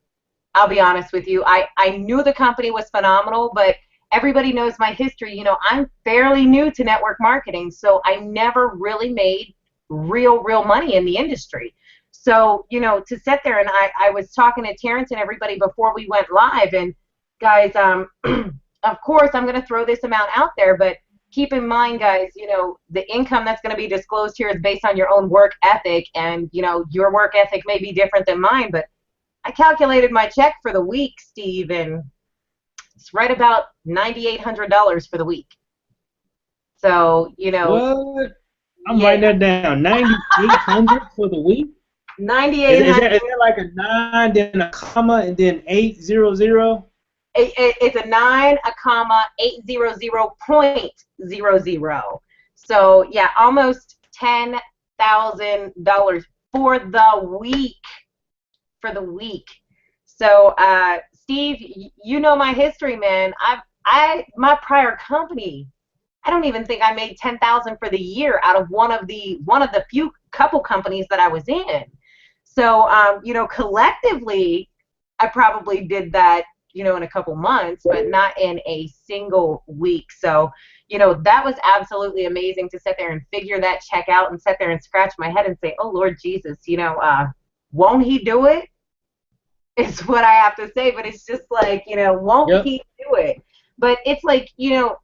I'll be honest with you. I knew the company was phenomenal, but everybody knows my history. I'm fairly new to network marketing, so I never really made real money in the industry. So, to sit there, and I was talking to Terrence and everybody before we went live, and guys, of course, I'm going to throw this amount out there, but keep in mind, guys, the income that's going to be disclosed here is based on your own work ethic, and, your work ethic may be different than mine, but I calculated my check for the week, Steve, and it's right about $9,800 for the week. So, you know, What? I'm yeah, writing that down. 9,800 for the week. Is 9,800. that like a 9, then a comma, and then 800? It's a 9, a comma, 800.00. So yeah, almost $10,000 for the week. For the week. So Steve, you know my history, man. My prior company, I don't even think I made 10,000 for the year out of one of the few couple companies that I was in. So you know, collectively, I probably did that, you know, in a couple months, but not in a single week. So, you know, that was absolutely amazing to sit there and figure that check out and sit there and scratch my head and say, oh Lord Jesus, you know, won't he do it? Is what I have to say. But it's just like, you know, won't Yep. he do it? But it's like, you know,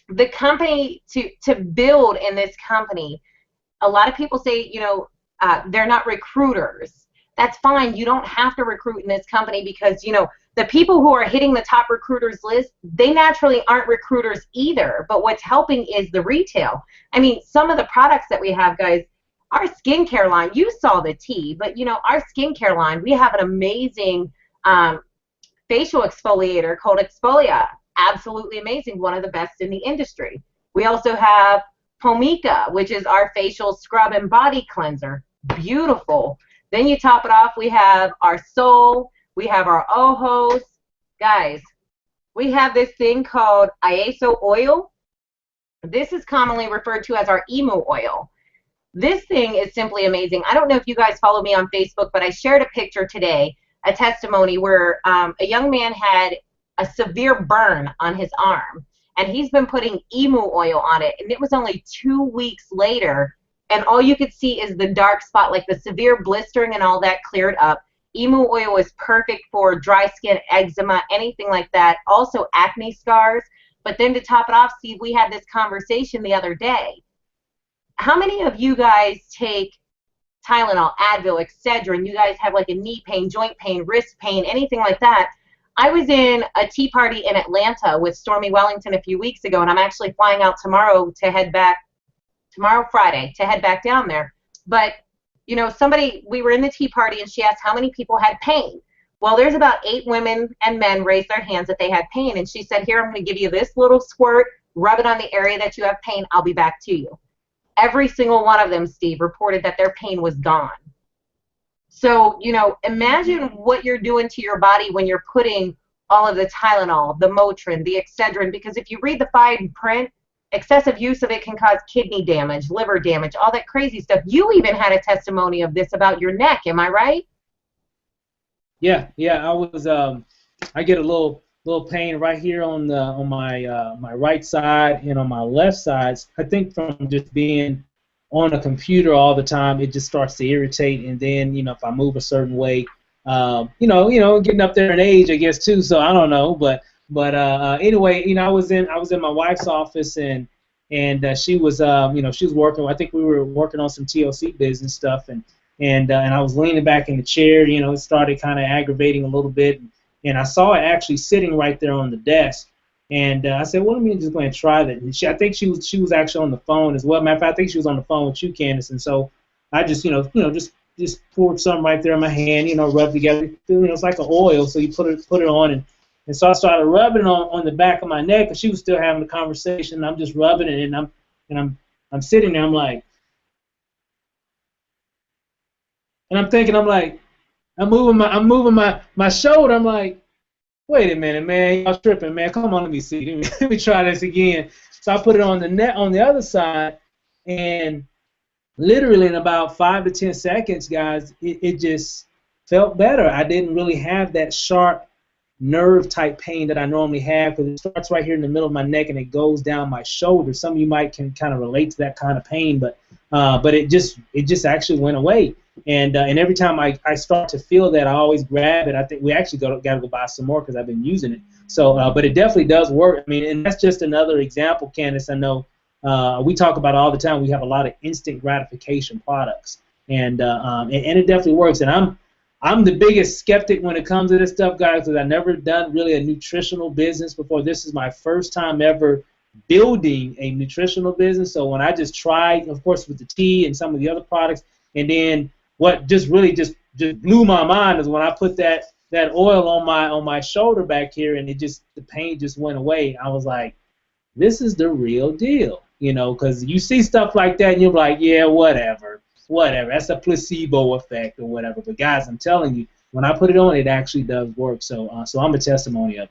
the company to build in this company, a lot of people say, you know, they're not recruiters. That's fine. You don't have to recruit in this company because, you know, the people who are hitting the top recruiters list, they naturally aren't recruiters either. But what's helping is the retail. I mean, some of the products that we have, guys, our skincare line, you saw the tea, but, you know, our skincare line, we have an amazing facial exfoliator called Exfolia. Absolutely amazing. One of the best in the industry. We also have Pomika, which is our facial scrub and body cleanser. Beautiful. Then you top it off, we have our Soul, we have our Ojos. Guys, we have this thing called Iaso oil. This is commonly referred to as our emu oil. This thing is simply amazing. I don't know if you guys follow me on Facebook, but I shared a picture today, a testimony where a young man had a severe burn on his arm, and he's been putting emu oil on it, and it was only 2 weeks later, and all you could see is the dark spot, like the severe blistering and all that cleared up. Emu oil is perfect for dry skin, eczema, anything like that. Also acne scars. But then to top it off, Steve, we had this conversation the other day. How many of you guys take Tylenol, Advil, Excedrin? You guys have like a knee pain, joint pain, wrist pain, anything like that. I was in a tea party in Atlanta with Stormy Wellington a few weeks ago, and I'm actually flying out tomorrow to head back, tomorrow Friday, to head back down there. But, you know, we were in the tea party, and she asked how many people had pain. Well, there's about 8 women and men raised their hands that they had pain, and she said, here, I'm going to give you this little squirt, rub it on the area that you have pain, I'll be back to you. Every single one of them, Steve, reported that their pain was gone. So, you know, imagine what you're doing to your body when you're putting all of the Tylenol, the Motrin, the Excedrin, because if you read the fine print, excessive use of it can cause kidney damage, liver damage, all that crazy stuff. You even had a testimony of this about your neck, am I right? Yeah. I get a little pain right here on my my right side and on my left side. I think from just being on a computer all the time, it just starts to irritate. And then, you know, if I move a certain way, getting up there in age, I guess too. So I don't know, but anyway, you know, I was in my wife's office, and she was she was working. I think we were working on some TLC business stuff, and I was leaning back in the chair. You know, it started kind of aggravating a little bit, and I saw it actually sitting right there on the desk. And I said, well, let me just go ahead and try that. And I think she was actually on the phone as well. Matter of fact, I think she was on the phone with you, Candace. And so I just, just poured some right there in my hand, rubbed together. It's like an oil, so you put it on, and so I started rubbing it on the back of my neck, and she was still having the conversation. And I'm just rubbing it, and I'm sitting there. I'm like, and I'm thinking, I'm moving my shoulder. I'm like, wait a minute, man, y'all tripping, man. Come on, let me see. Let me try this again. So I put it on the net on the other side, and literally in about 5 to 10 seconds, guys, it just felt better. I didn't really have that sharp nerve type pain that I normally have, because it starts right here in the middle of my neck and it goes down my shoulder. Some of you might can kind of relate to that kind of pain, but it just actually went away. And every time I start to feel that, I always grab it. I think we actually got to go buy some more because I've been using it. So, but it definitely does work. I mean, and that's just another example, Candace. I know we talk about it all the time. We have a lot of instant gratification products, and it definitely works. And I'm the biggest skeptic when it comes to this stuff, guys, because I've never done really a nutritional business before. This is my first time ever building a nutritional business. So when I just tried, of course, with the tea and some of the other products, and then what just really just blew my mind is when I put that oil on my shoulder back here, and the pain just went away. I was like, this is the real deal, you know, because you see stuff like that and you're like, yeah, whatever, that's a placebo effect or whatever. But guys, I'm telling you, when I put it on, it actually does work. So I'm a testimony of it.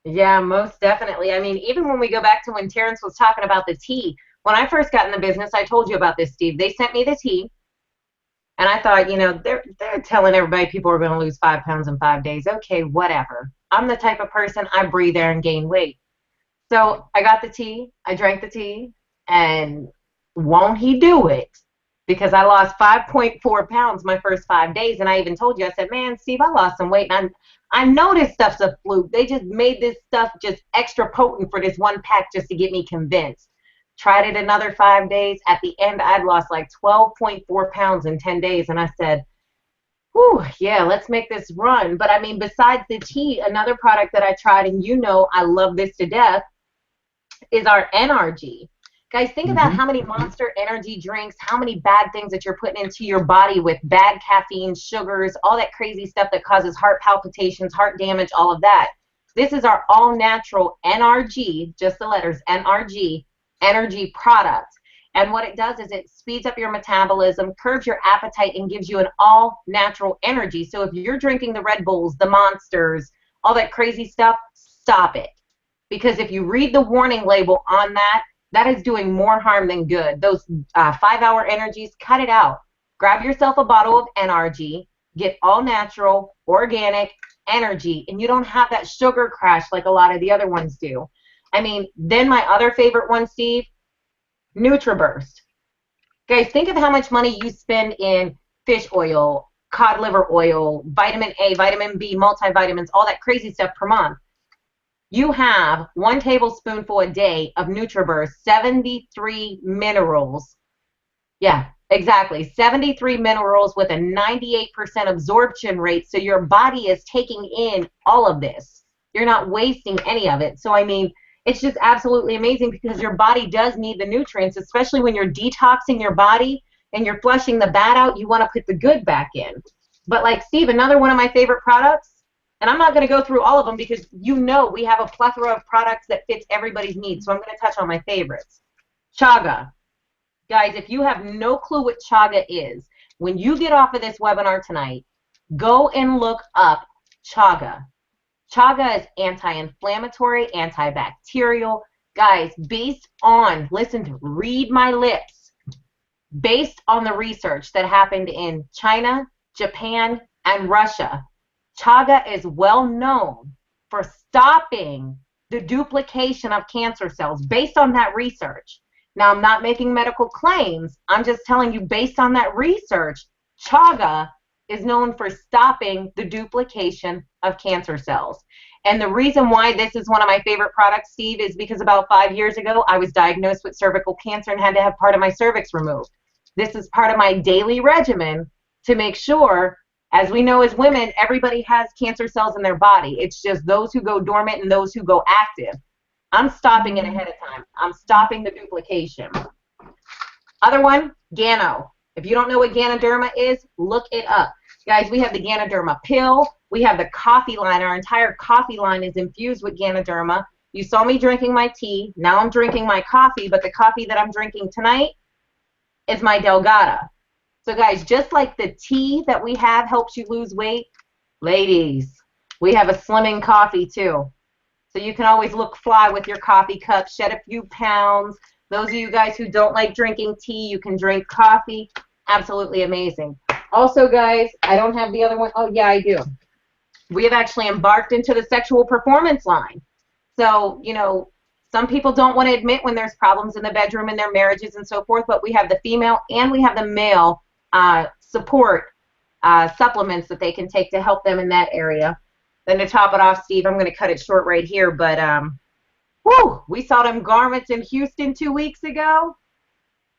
Yeah, most definitely. I mean, even when we go back to when Terrence was talking about the tea, when I first got in the business, I told you about this, Steve. They sent me the tea, and I thought, you know, they're telling everybody people are going to lose 5 pounds in 5 days. Okay, whatever. I'm the type of person, I breathe air and gain weight. So I got the tea, I drank the tea, and won't he do it? Because I lost 5.4 pounds my first 5 days, and I even told you, I said, man, Steve, I lost some weight, and I know this stuff's a fluke. They just made this stuff just extra potent for this one pack just to get me convinced. Tried it another 5 days. At the end, I'd lost like 12.4 pounds in 10 days, and I said, whew, yeah, let's make this run. But I mean, besides the tea, another product that I tried, and you know I love this to death, is our NRG. Guys, think about how many Monster energy drinks, how many bad things that you're putting into your body with bad caffeine, sugars, all that crazy stuff that causes heart palpitations, heart damage, all of that. This is our all-natural NRG, just the letters, NRG, energy product. And what it does is it speeds up your metabolism, curbs your appetite, and gives you an all-natural energy. So if you're drinking the Red Bulls, the Monsters, all that crazy stuff, stop it. Because if you read the warning label on that, that is doing more harm than good. Those 5-hour energies, cut it out. Grab yourself a bottle of NRG, get all natural, organic energy, and you don't have that sugar crash like a lot of the other ones do. I mean, then my other favorite one, Steve, NutriBurst. Guys, think of how much money you spend in fish oil, cod liver oil, vitamin A, vitamin B, multivitamins, all that crazy stuff per month. You have 1 tablespoonful a day of NutriBurst, 73 minerals. Yeah, exactly. 73 minerals with a 98% absorption rate. So your body is taking in all of this. You're not wasting any of it. So, I mean, it's just absolutely amazing because your body does need the nutrients, especially when you're detoxing your body and you're flushing the bad out. You want to put the good back in. But like Steve, another one of my favorite products, and I'm not going to go through all of them because you know we have a plethora of products that fits everybody's needs. So I'm going to touch on my favorites. Chaga. Guys, if you have no clue what chaga is, when you get off of this webinar tonight, go and look up chaga. Chaga is anti-inflammatory, antibacterial. Guys, based on, read my lips, based on the research that happened in China, Japan, and Russia, chaga is well known for stopping the duplication of cancer cells based on that research. Now, I'm not making medical claims. I'm just telling you based on that research, chaga is known for stopping the duplication of cancer cells. And the reason why this is one of my favorite products, Steve, is because about 5 years ago, I was diagnosed with cervical cancer and had to have part of my cervix removed. This is part of my daily regimen to make sure, as we know as women, everybody has cancer cells in their body. It's just those who go dormant and those who go active. I'm stopping it ahead of time. I'm stopping the duplication. Other one, Gano. If you don't know what Ganoderma is, look it up. Guys, we have the Ganoderma pill. We have the coffee line. Our entire coffee line is infused with Ganoderma. You saw me drinking my tea. Now I'm drinking my coffee, but the coffee that I'm drinking tonight is my Delgada. So guys, just like the tea that we have helps you lose weight, ladies, we have a slimming coffee too. So you can always look fly with your coffee cup, shed a few pounds. Those of you guys who don't like drinking tea, you can drink coffee. Absolutely amazing. Also, guys, I don't have the other one. Oh, yeah, I do. We have actually embarked into the sexual performance line. So, you know, some people don't want to admit when there's problems in the bedroom in their marriages and so forth, but we have the female and we have the male support supplements that they can take to help them in that area. Then to top it off, Steve, I'm going to cut it short right here, but whew, we saw them garments in Houston 2 weeks ago.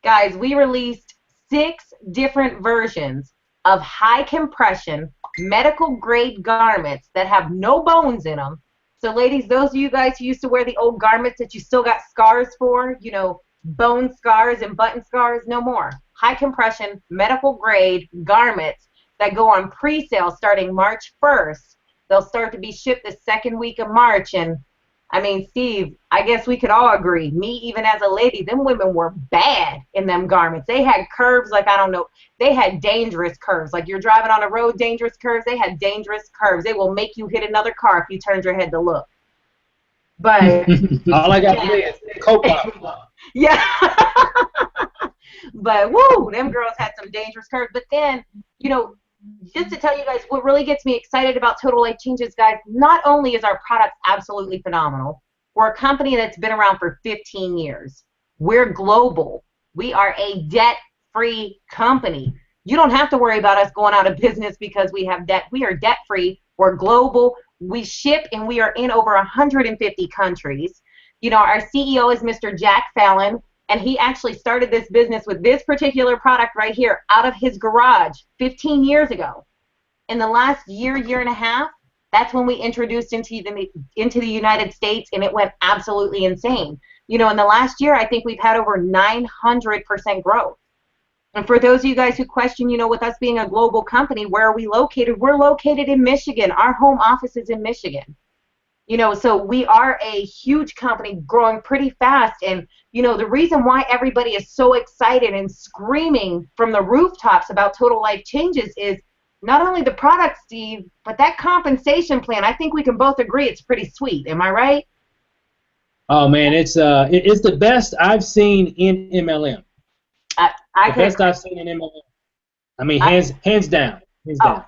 Guys, we released 6 different versions of high compression medical grade garments that have no bones in them, So ladies, those of you guys who used to wear the old garments that you still got scars for, you know, bone scars and button scars, no more. High compression, medical grade garments that go on pre-sale starting March 1st. They'll start to be shipped the second week of March. And I mean, Steve, I guess we could all agree, me even as a lady, them women were bad in them garments. They had curves like, I don't know, they had dangerous curves. Like you're driving on a road, dangerous curves. They had dangerous curves. They will make you hit another car if you turned your head to look. But all I got to say is coke pop. Yeah. But woo, them girls had some dangerous curves. But then, you know, just to tell you guys, what really gets me excited about Total Life Changes, guys, not only is our product absolutely phenomenal, we're a company that's been around for 15 years. We're global. We are a debt-free company. You don't have to worry about us going out of business because we have debt. We are debt-free. We're global. We ship and we are in over 150 countries. You know, our CEO is Mr. Jack Fallon, and he actually started this business with this particular product right here out of his garage 15 years ago. In the last year, year and a half, that's when we introduced into the United States, and it went absolutely insane. You know, in the last year, I think we've had over 900% growth. And for those of you guys who question, you know, with us being a global company, where are we located? We're located in Michigan. Our home office is in Michigan. You know, so we are a huge company growing pretty fast. And, you know, the reason why everybody is so excited and screaming from the rooftops about Total Life Changes is not only the product, Steve, but that compensation plan. I think we can both agree it's pretty sweet. Am I right? Oh, man, it's the best I've seen in MLM. The best I've seen in MLM. I mean, hands down. Hands down.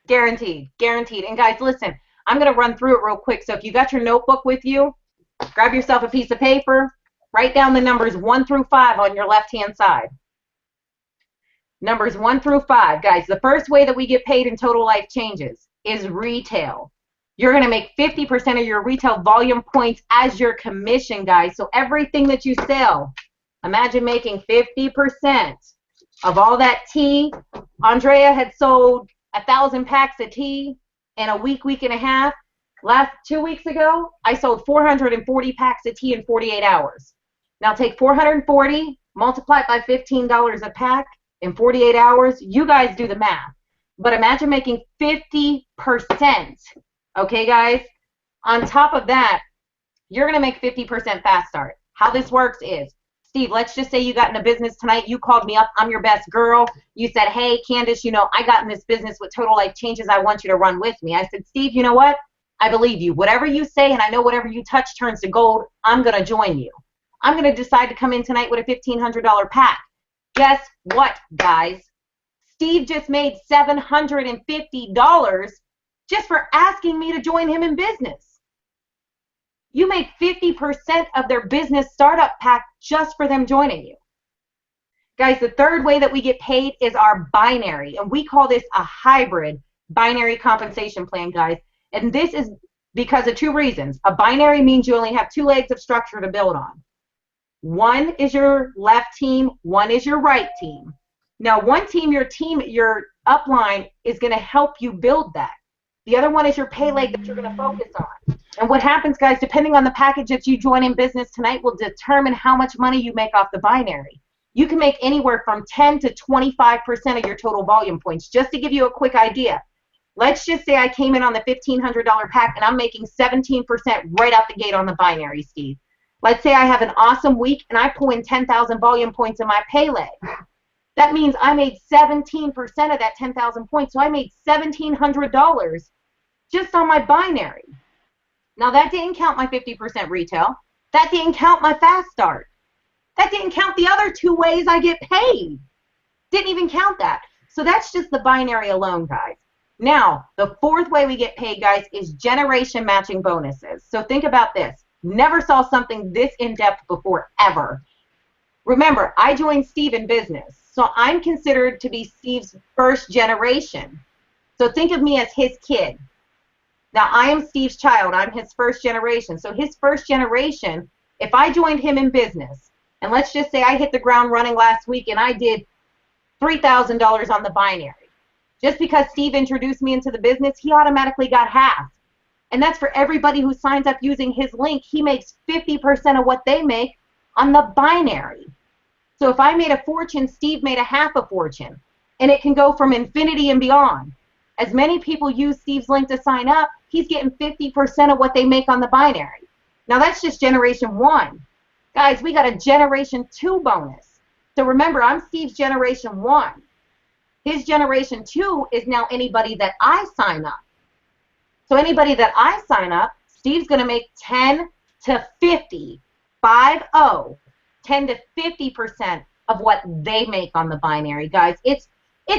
Guaranteed. Guaranteed. And, guys, listen. I'm going to run through it real quick. So if you got your notebook with you, grab yourself a piece of paper, write down the numbers 1 through 5 on your left-hand side. Numbers 1 through 5. Guys, the first way that we get paid in Total Life Changes is retail. You're going to make 50% of your retail volume points as your commission, guys. So everything that you sell, imagine making 50% of all that tea. Andrea had sold 1,000 packs of tea in a week and a half. 2 weeks ago, I sold 440 packs of tea in 48 hours. Now take 440, multiply it by $15 a pack in 48 hours. You guys do the math. But imagine making 50%. Okay, guys? On top of that, you're going to make 50% fast start. How this works is, Steve, let's just say you got in a business tonight. You called me up. I'm your best girl. You said, hey, Candace, you know, I got in this business with Total Life Changes. I want you to run with me. I said, Steve, you know what? I believe you. Whatever you say, and I know whatever you touch turns to gold, I'm going to join you. I'm going to decide to come in tonight with a $1,500 pack. Guess what, guys? Steve just made $750 just for asking me to join him in business. You make 50% of their business startup pack just for them joining you. Guys, the third way that we get paid is our binary, and we call this a hybrid binary compensation plan, guys. And this is because of 2 reasons. A binary means you only have 2 legs of structure to build on. One is your left team, one is your right team. Now, one team, your upline is going to help you build that. The other one is your pay leg that you're going to focus on. And what happens, guys, depending on the package that you join in business tonight will determine how much money you make off the binary. You can make anywhere from 10 to 25% of your total volume points. Just to give you a quick idea, let's just say I came in on the $1,500 pack and I'm making 17% right out the gate on the binary, Steve. Let's say I have an awesome week and I pull in 10,000 volume points in my pay leg. That means I made 17% of that 10,000 points. So I made $1,700 just on my binary. Now, that didn't count my 50% retail. That didn't count my fast start. That didn't count the other 2 ways I get paid. Didn't even count that. So that's just the binary alone, guys. Now, the 4th way we get paid, guys, is generation matching bonuses. So think about this. Never saw something this in-depth before, ever. Remember, I joined Steve in business, so I'm considered to be Steve's first generation. So think of me as his kid. Now, I am Steve's child. I'm his first generation. So his first generation, if I joined him in business, and let's just say I hit the ground running last week and I did $3,000 on the binary. Just because Steve introduced me into the business, he automatically got half. And that's for everybody who signs up using his link. He makes 50% of what they make on the binary. So if I made a fortune, Steve made a half a fortune. And it can go from infinity and beyond. As many people use Steve's link to sign up, he's getting 50% of what they make on the binary. Now that's just generation 1. Guys, we got a generation 2 bonus. So remember, I'm Steve's generation 1. His generation 2 is now anybody that I sign up. So anybody that I sign up, Steve's going to make 10 to 50, 5-0, 10 to 50% of what they make on the binary. Guys, it's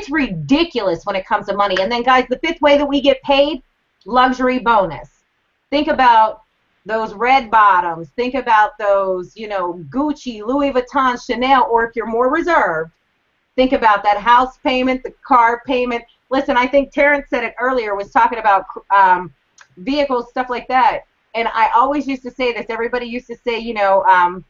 ridiculous when it comes to money. And then, guys, the 5th way that we get paid, luxury bonus. Think about those red bottoms. Think about those, you know, Gucci, Louis Vuitton, Chanel, or if you're more reserved, think about that house payment, the car payment. Listen, I think Terrence said it earlier, was talking about vehicles, stuff like that. And I always used to say this. Everybody used to say, you know,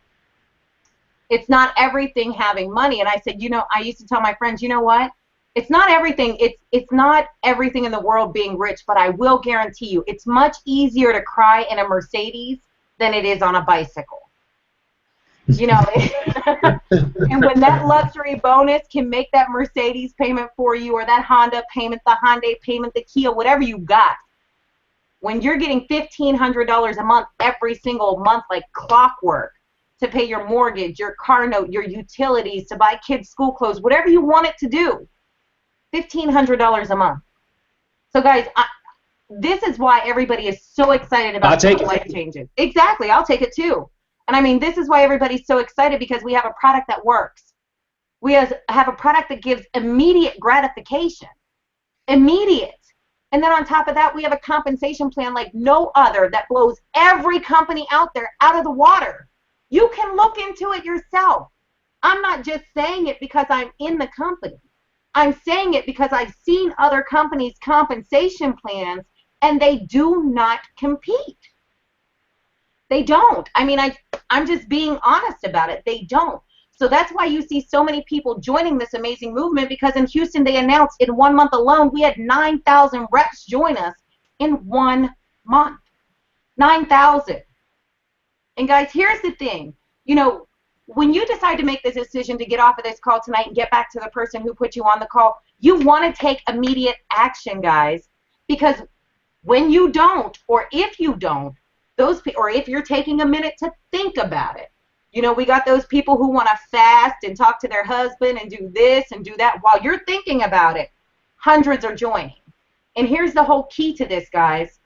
it's not everything having money. And I said, you know, I used to tell my friends, you know what? It's not everything. It's not everything in the world being rich, but I will guarantee you, it's much easier to cry in a Mercedes than it is on a bicycle. You know, and when that luxury bonus can make that Mercedes payment for you, or that Honda payment, the Hyundai payment, the Kia, whatever you got, when you're getting $1,500 a month every single month like clockwork to pay your mortgage, your car note, your utilities, to buy kids' school clothes, whatever you want it to do, $1,500 a month. So guys, this is why everybody is so excited about life changes. Exactly, I'll take it too. And I mean, this is why everybody's so excited, because we have a product that works. We have a product that gives immediate gratification. Immediate. And then on top of that, we have a compensation plan like no other that blows every company out there out of the water. You can look into it yourself. I'm not just saying it because I'm in the company. I'm saying it because I've seen other companies' compensation plans, and they do not compete. They don't. I mean, I'm just being honest about it. They don't. So that's why you see so many people joining this amazing movement, because in Houston they announced in 1 month alone we had 9,000 reps join us in 1 month. 9,000. And guys, here's the thing. You know, when you decide to make the decision to get off of this call tonight and get back to the person who put you on the call, you want to take immediate action, guys, because when you don't, or if you don't, or if you're taking a minute to think about it. You know, we got those people who want to fast and talk to their husband and do this and do that. While you're thinking about it, hundreds are joining. And here's the whole key to this, guys.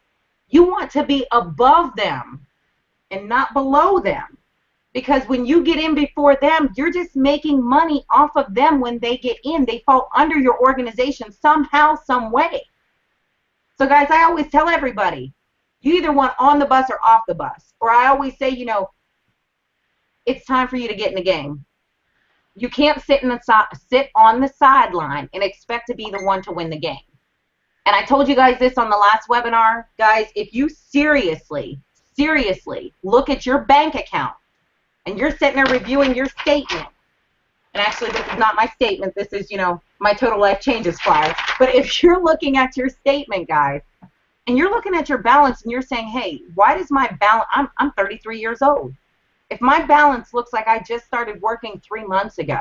You want to be above them and not below them. Because when you get in before them, you're just making money off of them when they get in. They fall under your organization somehow, some way. So, guys, I always tell everybody, you either want on the bus or off the bus. Or I always say, you know, it's time for you to get in the game. You can't sit on the sideline and expect to be the one to win the game. And I told you guys this on the last webinar. Guys, if you seriously look at your bank account and you're sitting there reviewing your statement, and actually this is not my statement, this is, you know, my Total Life Changes flyer. But if you're looking at your statement, guys, and you're looking at your balance and you're saying, hey, why does my balance, I'm 33 years old. If my balance looks like I just started working 3 months ago,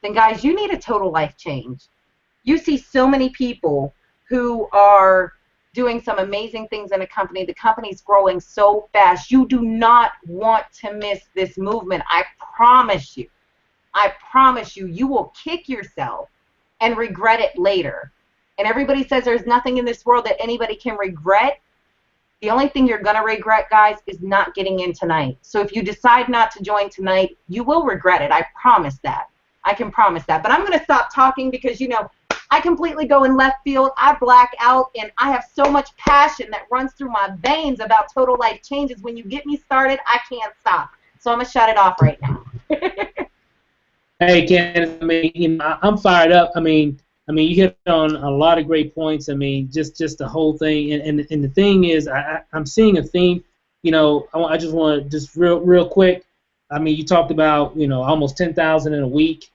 then guys, you need a total life change. You see so many people who are doing some amazing things in a company. The company's growing so fast. You do not want to miss this movement. I promise you. I promise you, you will kick yourself and regret it later. And everybody says there's nothing in this world that anybody can regret. The only thing you're going to regret, guys, is not getting in tonight. So if you decide not to join tonight, you will regret it. I promise that. I can promise that. But I'm going to stop talking because, you know, I completely go in left field. I black out, and I have so much passion that runs through my veins about total life changes. When you get me started, I can't stop. So I'm going to shut it off right now. Hey, Candace, I mean, you know, I'm fired up. I mean, you hit on a lot of great points. I mean, just the whole thing. And the thing is, I'm seeing a theme. You know, I just want to just real quick. I mean, you talked about, you know, almost 10,000 in a week.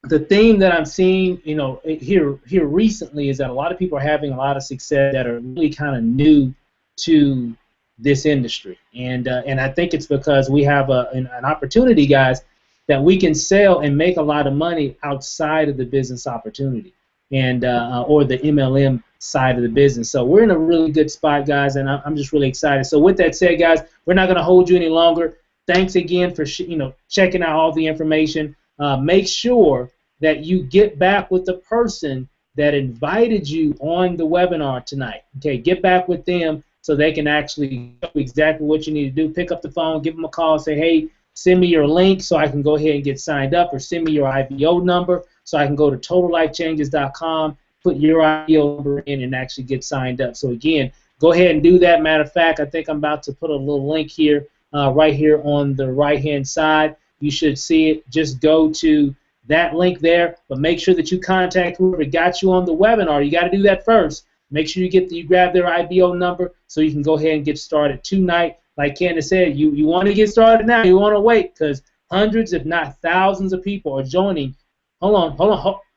the theme that I'm seeing, here recently is that a lot of people are having a lot of success that are really kind of new to this industry, and I think it's because we have an opportunity, guys, that we can sell and make a lot of money outside of the business opportunity and or the MLM side of the business. So we're in a really good spot, guys, and I'm just really excited. So with that said, guys, we're not going to hold you any longer. Thanks again for checking out all the information. Make sure that you get back with the person that invited you on the webinar tonight. Okay, get back with them so they can actually know exactly what you need to do. Pick up the phone, give them a call, say, hey, send me your link so I can go ahead and get signed up, or send me your IBO number so I can go to totallifechanges.com, put your IBO number in, and actually get signed up. So again, go ahead and do that. Matter of fact, I think I'm about to put a little link here, right here on the right-hand side. You should see it. Just go to that link there, but make sure that you contact whoever got you on the webinar. You got to do that first. Make sure you grab their IBO number so you can go ahead and get started tonight. Like Candace said, you want to get started now. You want to wait because hundreds, if not thousands, of people are joining. Hold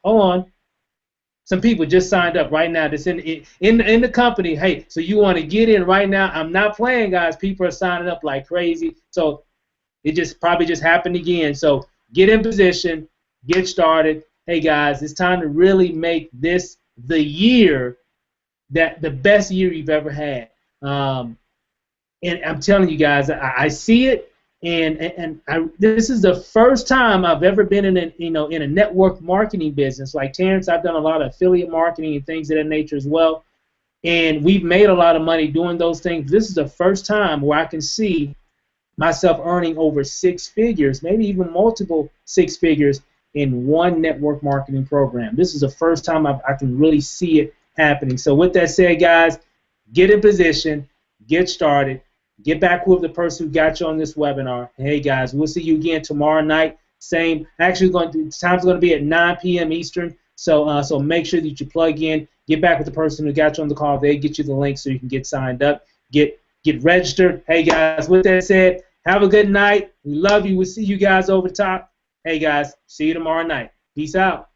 on. Some people just signed up right now. That's in the company. Hey, so you want to get in right now? I'm not playing, guys. People are signing up like crazy. So it probably just happened again. So get in position, get started. Hey, guys, it's time to really make this the year the best year you've ever had. And I'm telling you guys, I see it, and this is the first time I've ever been in a network marketing business. Like Terrence, I've done a lot of affiliate marketing and things of that nature as well, and we've made a lot of money doing those things. This is the first time where I can see myself earning over six figures, maybe even multiple six figures in one network marketing program. This is the first time I can really see it happening. So with that said, guys, get in position, get started, get back with the person who got you on this webinar. Hey, guys, we'll see you again tomorrow night. Same. Actually, time's going to be at 9 p.m. Eastern. So make sure that you plug in. Get back with the person who got you on the call. They get you the link so you can get signed up. Get registered. Hey, guys, with that said, have a good night. We love you. We'll see you guys over the top. Hey, guys, see you tomorrow night. Peace out.